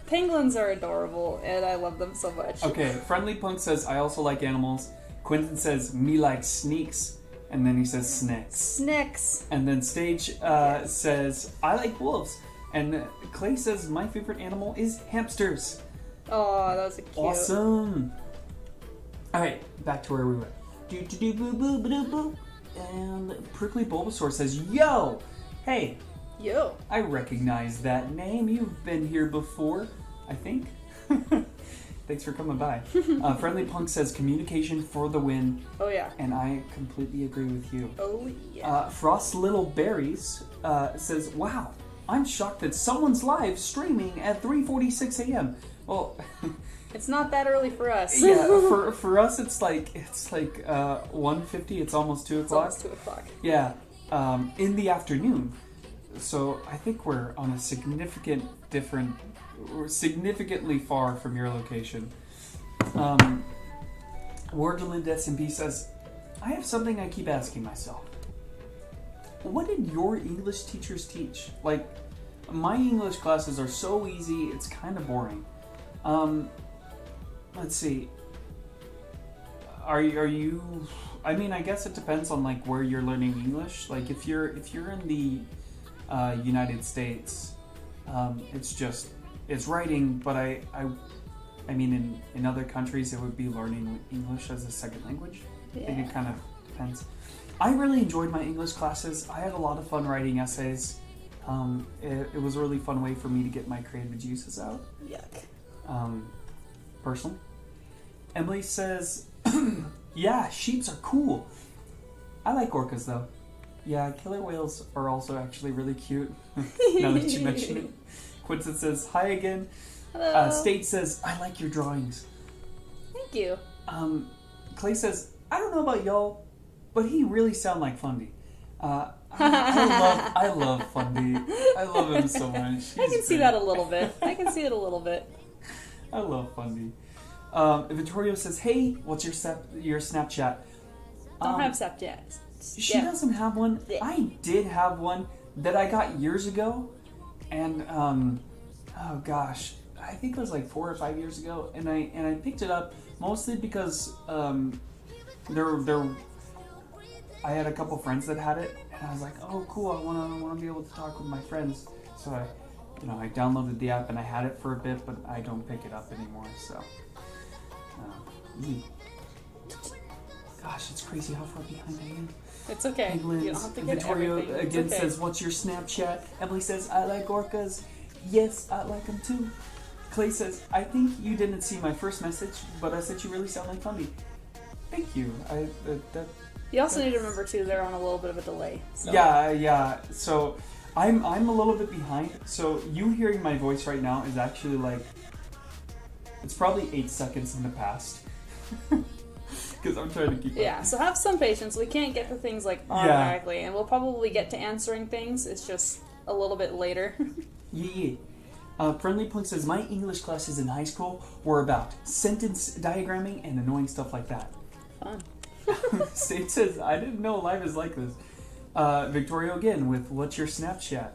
Pangolins are adorable, and I love them so much.
Okay, Friendly Punk says, I also like animals. Quentin says, me like sneaks. And then he says snakes.
Snakes.
And then Stage says, I like wolves. And Clay says, my favorite animal is hamsters.
Oh, that was a cute.
Awesome. Alright, back to where we were. Do-do-do-boo-boo-boo-boo. And Prickly Bulbasaur says, yo! Hey,
Yo.
I recognize that name. You've been here before, I think. Thanks for coming by. Friendly Punk says, communication for the win.
Oh, yeah.
And I completely agree with you.
Oh, yeah.
Frost Little Berries says, wow, I'm shocked that someone's live streaming at 3:46 a.m. Well,
it's not that early for us.
yeah, for us it's like 1:50. It's almost 2 o'clock.
It's almost 2 o'clock.
Yeah, in the afternoon. so I think we're on a we're significantly far from your location. Wardland SMP says, I have something I keep asking myself. What did your English teachers teach? Like, my English classes are so easy, it's kind of boring. Let's see. Are you? I mean, I guess it depends on like where you're learning English. Like, if you're in the United States, it's writing. But I mean, in other countries, it would be learning English as a second language.
Yeah.
I think it kind of depends. I really enjoyed my English classes. I had a lot of fun writing essays. It was a really fun way for me to get my creative juices out.
Yuck.
Personally. Emily says, yeah, sheeps are cool. I like orcas though. Yeah, killer whales are also actually really cute. Now that you mention it. Quinton says, hi again.
Hello.
State says, I like your drawings.
Thank you.
Clay says, I don't know about y'all, but he really sound like Fundy. I love Fundy. I love him so much.
I can see that a little bit. I can see it a little bit.
I love Fundy. Vittorio says, hey, what's your Snapchat?
Don't have Snapchat.
She doesn't have one. I did have one that I got years ago. And, oh gosh, I think it was like 4 or 5 years ago. And I picked it up mostly because I had a couple friends that had it. And I was like, oh cool, I want to be able to talk with my friends. So I downloaded the app and I had it for a bit, but I don't pick it up anymore. So, gosh, it's crazy how far behind I am.
It's okay.
England's,
you don't have to get
Vittorio
everything.
again
okay.
says, what's your Snapchat? Emily says, I like orcas. Yes, I like them too. Clay says, I think you didn't see my first message, but I said you really sound like Fundy. Thank you.
You also need to remember too, they're on a little bit of a delay. So.
Yeah. So I'm a little bit behind. So you hearing my voice right now is actually like, it's probably 8 seconds in the past. Because I'm trying to keep up.
Yeah, so have some patience. We can't get to things like automatically, and we'll probably get to answering things. It's just a little bit later.
Yeah. Friendly Plunk says, my English classes in high school were about sentence diagramming and annoying stuff like that.
Fun.
State says, I didn't know life is like this. Victoria again with what's your Snapchat?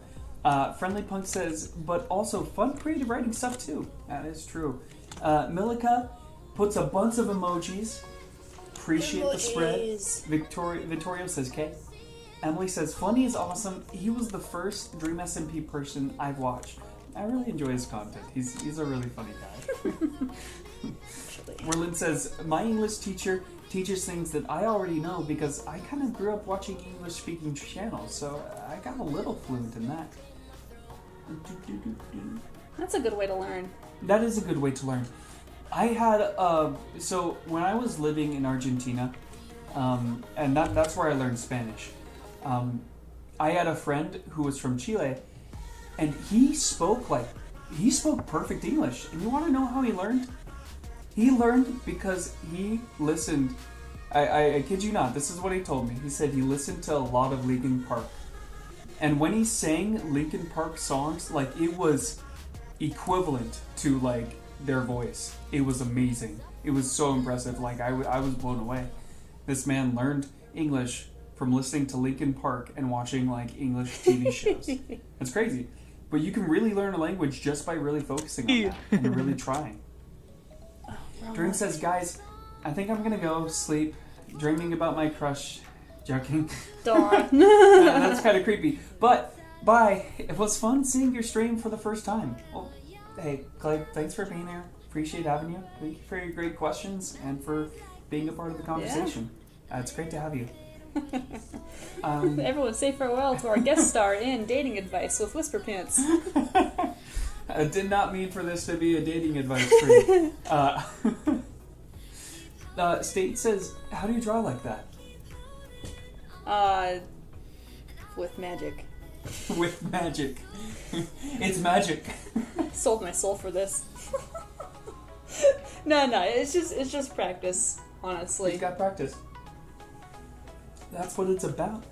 Friendly Punk says, but also fun creative writing stuff too. That is true. Milika puts a bunch of emojis. Appreciate the spread. Victoria says, K. Emily says, Funny is awesome. He was the first Dream SMP person I've watched. I really enjoy his content. He's a really funny guy. Merlin says, my English teacher teaches things that I already know because I kind of grew up watching English speaking channels, so I got a little fluent in that.
That's a good way to learn.
That is a good way to learn. I had, so when I was living in Argentina, and that's where I learned Spanish, I had a friend who was from Chile, and he spoke perfect English. And you want to know how he learned? He learned because he listened. I kid you not, this is what he told me. He said he listened to a lot of Linkin Park. And when he sang Linkin Park songs, like, it was equivalent to, like, their voice. It was amazing. It was so impressive. Like, I was blown away. This man learned English from listening to Linkin Park and watching, like, English TV shows. It's crazy. But you can really learn a language just by really focusing on that and really trying. Dream says, guys, I think I'm gonna go sleep, dreaming about my crush. Joking.
Darn.
That's kind of creepy. But, bye. It was fun seeing your stream for the first time. Well, hey, Clay, thanks for being here. Appreciate having you. Thank you for your great questions and for being a part of the conversation. Yeah. It's great to have you.
Everyone say farewell to our guest star in Dating Advice with Whisper Pants.
I did not mean for this to be a dating advice stream. State says, how do you draw like that?
With magic.
With magic. It's magic.
Sold my soul for this. No, it's just practice, honestly.
You've got practice. That's what it's about.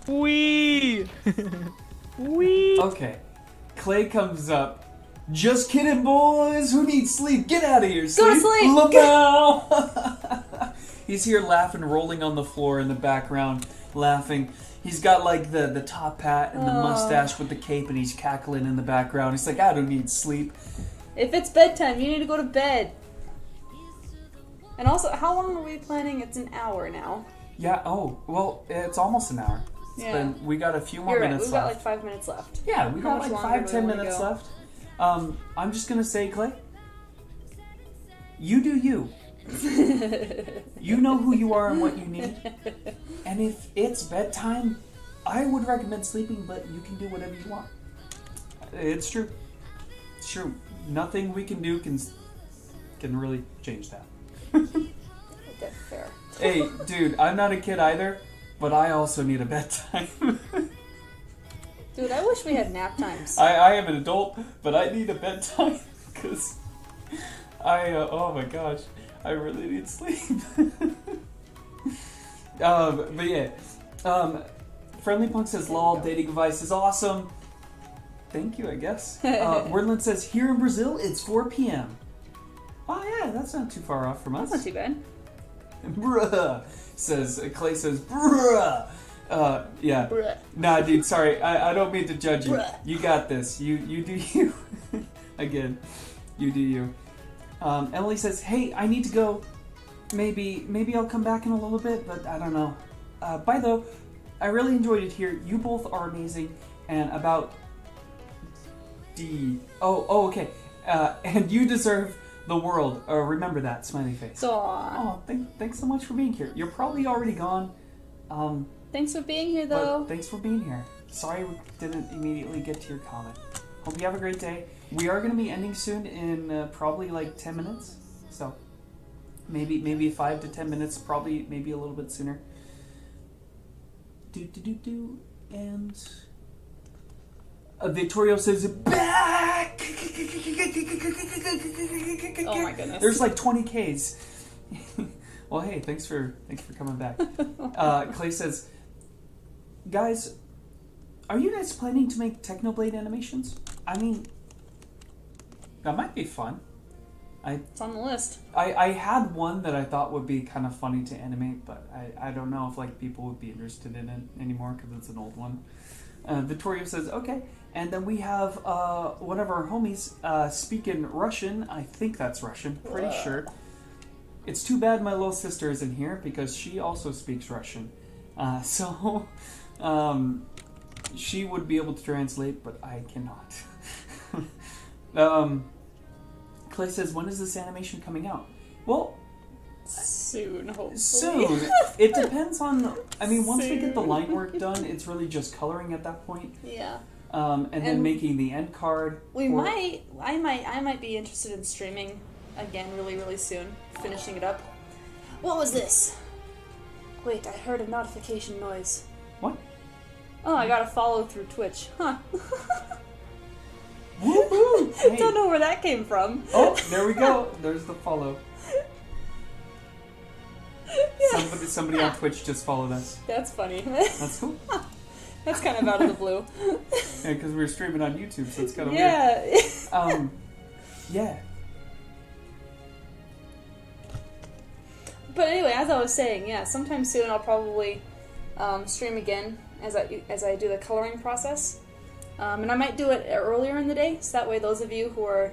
Wee! Wee!
Okay. Clay comes up. Just kidding, boys. Who needs sleep? Get out of here, sleep.
Go to sleep.
Look out. He's here laughing, rolling on the floor in the background, laughing. He's got like the top hat and the mustache with the cape, and he's cackling in the background. He's like, I don't need sleep.
If it's bedtime, you need to go to bed. And also, how long are we planning? It's an hour now.
Yeah, oh, well, it's almost an hour. We got a few more minutes
We've
left.
got like 5 minutes left.
Yeah, we got
How
like
much
5-10 minutes left. I'm just gonna say, Clay, you do you. You know who you are and what you need. And if it's bedtime, I would recommend sleeping, but you can do whatever you want. It's true. It's true. Nothing we can do can really change that.
That's fair.
Hey, dude, I'm not a kid either, but I also need a bedtime.
Dude, I wish we had nap times.
I am an adult, but I need a bedtime because oh my gosh, I really need sleep. But yeah, Friendly Punk says, lol, dating advice is awesome. Thank you, I guess. Wordland says, here in Brazil, it's 4 p.m. Oh yeah, that's not too far off from us.
That's not too bad.
Bruh, Clay says, bruh. Yeah.
Bruh.
Nah, dude, sorry. I don't mean to judge you.
Bruh.
You got this. You do you. Again, you do you. Emily says, hey, I need to go. Maybe I'll come back in a little bit, but I don't know. Bye, though. I really enjoyed it here. You both are amazing. And about Oh, okay. And you deserve the world. Remember that, smiley face. Oh, thanks so much for being here. You're probably already gone.
Thanks for being here, though.
Thanks for being here. Sorry we didn't immediately get to your comment. Hope you have a great day. We are going to be ending soon in probably like 10 minutes. So maybe 5 to 10 minutes, probably maybe a little bit sooner. And Victorio says, back!
Oh my goodness.
There's like 20 Ks. Well, hey, thanks for coming back. Clay says, guys, are you guys planning to make Technoblade animations? I mean, that might be fun.
It's on the list.
I had one that I thought would be kind of funny to animate, but I don't know if like people would be interested in it anymore because it's an old one. Vittorio says, okay. And then we have one of our homies speaking Russian. I think that's Russian, pretty sure. It's too bad my little sister isn't here because she also speaks Russian. So she would be able to translate, but I cannot. Clay says, when is this animation coming out? Well,
soon, hopefully.
Soon. It depends on, I mean, once we get the line work done, it's really just coloring at that point.
Yeah.
And then making the end card.
I might be interested in streaming again really, really soon. Finishing it up. What was this? Wait, I heard a notification noise.
What?
Oh, I got a follow through Twitch. Huh.
Woo-hoo! Hey.
Don't know where that came from.
Oh, there we go. There's the follow.
Yeah.
Somebody on Twitch just followed us.
That's funny.
That's cool.
That's kind of out of the blue.
Yeah, because we're streaming on YouTube, so it's kind of
weird.
Yeah.
But anyway, as I was saying, yeah, sometime soon I'll probably stream again as I do the coloring process. And I might do it earlier in the day, so that way those of you who are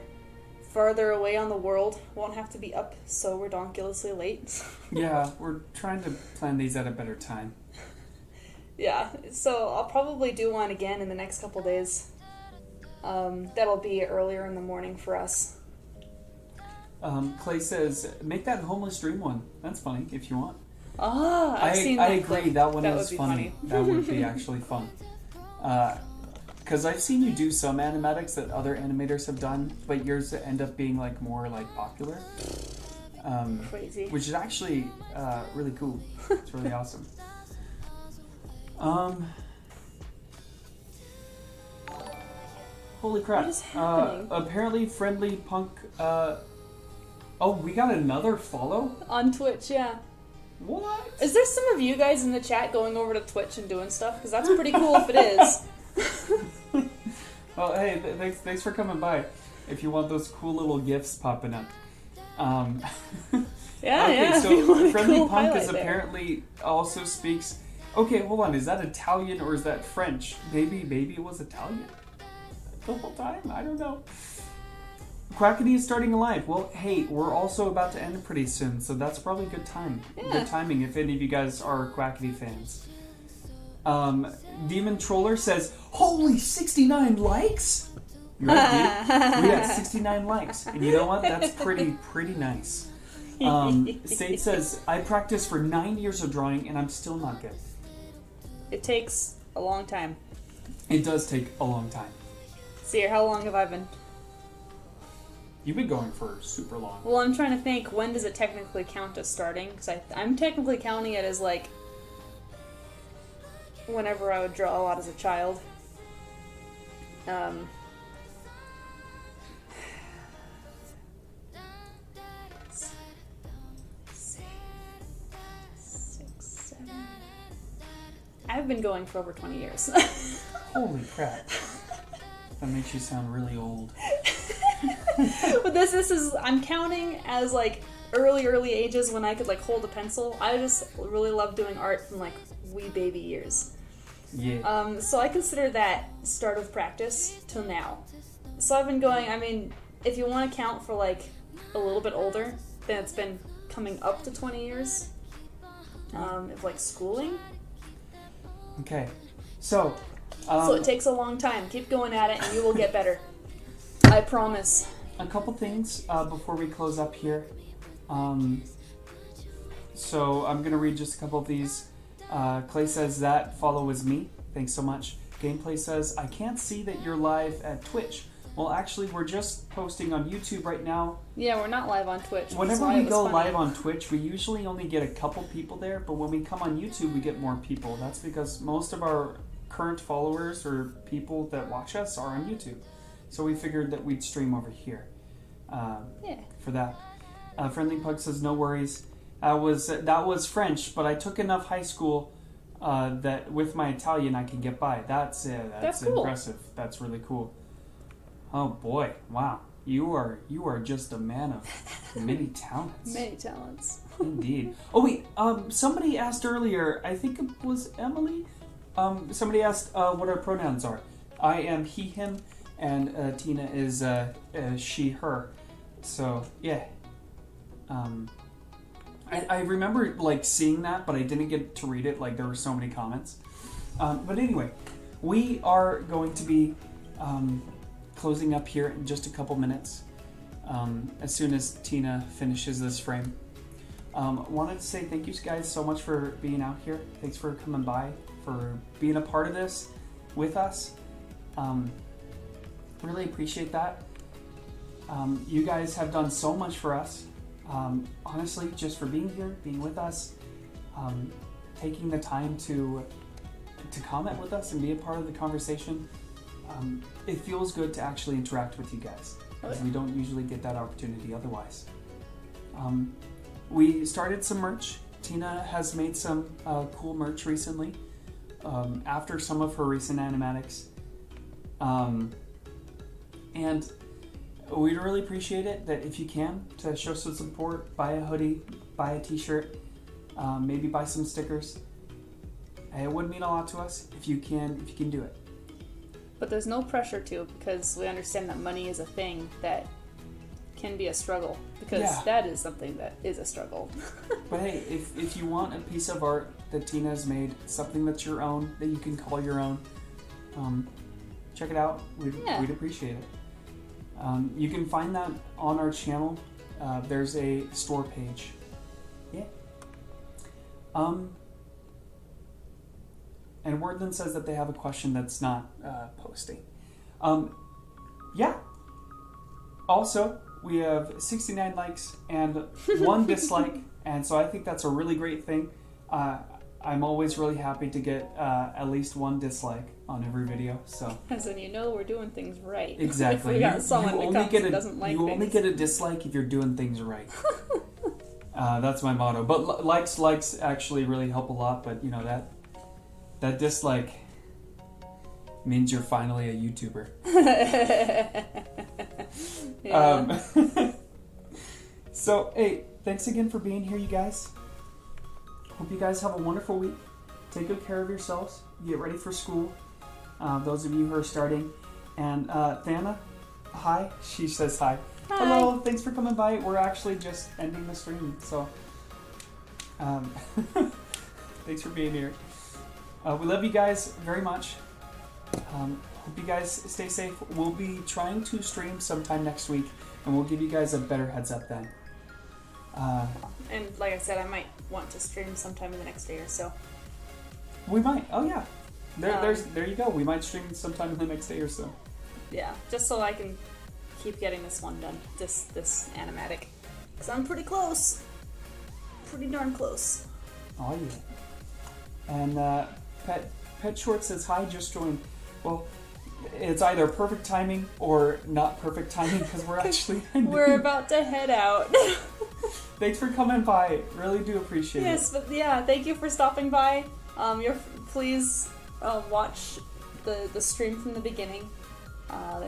farther away on the world won't have to be up so redonkulously late.
Yeah, we're trying to plan these at a better time.
Yeah, so I'll probably do one again in the next couple days. That'll be earlier in the morning for us.
Clay says, make that Homeless Dream one. That's funny, if you want.
I've seen that.
I agree,
clip.
that one
That
is
would be
funny. That would be actually fun. Because I've seen you do some animatics that other animators have done, but yours end up being like more like popular.
Crazy.
Which is actually really cool. It's really awesome. Holy crap.
What is happening?
Apparently Friendly Punk... oh, we got another follow?
On Twitch, yeah.
What?
Is there some of you guys in the chat going over to Twitch and doing stuff? Because that's pretty cool if it is.
Well, hey, thanks for coming by. If you want those cool little gifts popping up.
Yeah.
So Friendly
cool
Punk is
there.
apparently also speaks... Okay, hold on. Is that Italian or is that French? Maybe it was Italian the whole time? I don't know. Quackity is starting alive. Well, hey, we're also about to end pretty soon, so that's probably good time.
Yeah.
Good timing if any of you guys are Quackity fans. Demon Troller says, holy 69 likes? You're right, dude. We got 69 likes. And you know what? That's pretty nice. State says, I practiced for 9 years of drawing and I'm still not good.
It takes a long time.
It does take a long time.
See, how long have I been?
You've been going for super long.
Well, I'm trying to think, when does it technically count as starting? Because I'm technically counting it as, like, whenever I would draw a lot as a child. I've been going for over 20 years.
Holy crap. That makes you sound really old.
But this is, I'm counting as, like, early ages when I could, like, hold a pencil. I just really love doing art from, like, wee baby years.
Yeah.
So I consider that start of practice till now. So I've been going, I mean, if you want to count for, like, a little bit older, then it's been coming up to 20 years of, like, schooling.
Okay. So
it takes a long time. Keep going at it and you will get better. I promise.
a couple things before we close up here. So I'm going to read just a couple of these. Clay says, that follow is me. Thanks so much. Gameplay says, I can't see that you're live at Twitch. Well, actually, we're just posting on YouTube right now.
Yeah, we're not live on Twitch.
Whenever we go live on Twitch, we usually only get a couple people there, but when we come on YouTube, we get more people. That's because most of our current followers or people that watch us are on YouTube. So we figured that we'd stream over here for that. Friendly Pug says, no worries. That was French, but I took enough high school that with my Italian I can get by. That's
cool.
Impressive. That's really cool. Oh boy, wow. You are just a man of many talents.
Many talents.
Indeed. Oh wait, somebody asked earlier, I think it was Emily. Somebody asked what our pronouns are. I am he, him, and Tina is she, her. So yeah. I remember like seeing that, but I didn't get to read it. Like there were so many comments. But anyway, we are going to be closing up here in just a couple minutes. As soon as Tina finishes this frame. Wanted to say thank you guys so much for being out here. Thanks for coming by, for being a part of this with us. Really appreciate that. You guys have done so much for us. Honestly, just for being here, being with us, taking the time to comment with us and be a part of the conversation. It feels good to actually interact with you guys, because we don't usually get that opportunity otherwise. We started some merch. Tina has made some cool merch recently, after some of her recent animatics. And we'd really appreciate it that if you can, to show some support, buy a hoodie, buy a t-shirt, maybe buy some stickers. It would mean a lot to us if you can do it.
But there's no pressure to, because we understand that money is a thing that can be a struggle, because that is something that is a struggle.
But hey, if you want a piece of art that Tina has made, something that's your own, that you can call your own, check it out. We'd appreciate it. You can find that on our channel. There's a store page. Yeah. And Wordland says that they have a question that's not posting. Yeah. Also, we have 69 likes and 1 dislike, and so I think that's a really great thing. I'm always really happy to get at least 1 dislike on every video. So,
as in, we're doing things right.
Exactly.
If we got someone that doesn't like things.
You only get a dislike if you're doing things right. That's my motto. But likes actually really help a lot. But you know that dislike means you're finally a YouTuber. So hey, thanks again for being here, you guys. Hope you guys have a wonderful week. Take good care of yourselves. Get ready for school. Those of you who are starting. And Thana, hi. She says hi.
Hi.
Hello, thanks for coming by. We're actually just ending the stream, so thanks for being here. We love you guys very much. Hope you guys stay safe. We'll be trying to stream sometime next week, and we'll give you guys a better heads up then.
And like I said, I might want to stream sometime in the next day or so.
We might. Oh yeah. There you go. We might stream sometime in the next day or so.
Yeah, just so I can keep getting this one done. This animatic. Because I'm pretty close. Pretty darn close.
Oh yeah. And Pet Short says hi, just joined. Well, it's either perfect timing or not perfect timing because we're actually
we're about to head out.
Thanks for coming by. Really do appreciate it.
Yes, but yeah, thank you for stopping by. Please watch the stream from the beginning.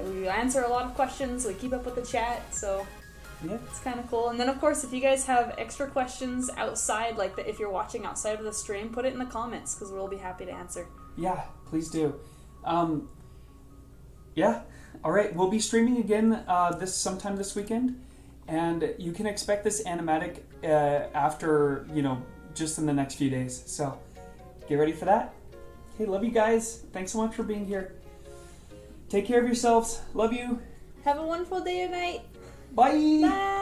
We answer a lot of questions. We keep up with the chat, so
yeah,
it's kind of cool. And then, of course, if you guys have extra questions outside, like if you're watching outside of the stream, put it in the comments because we'll be happy to answer.
Yeah, please do. Yeah, all right. We'll be streaming again sometime this weekend, and you can expect this animatic after just in the next few days. So get ready for that. Okay, love you guys. Thanks so much for being here. Take care of yourselves. Love you.
Have a wonderful day or night.
Bye.
Bye.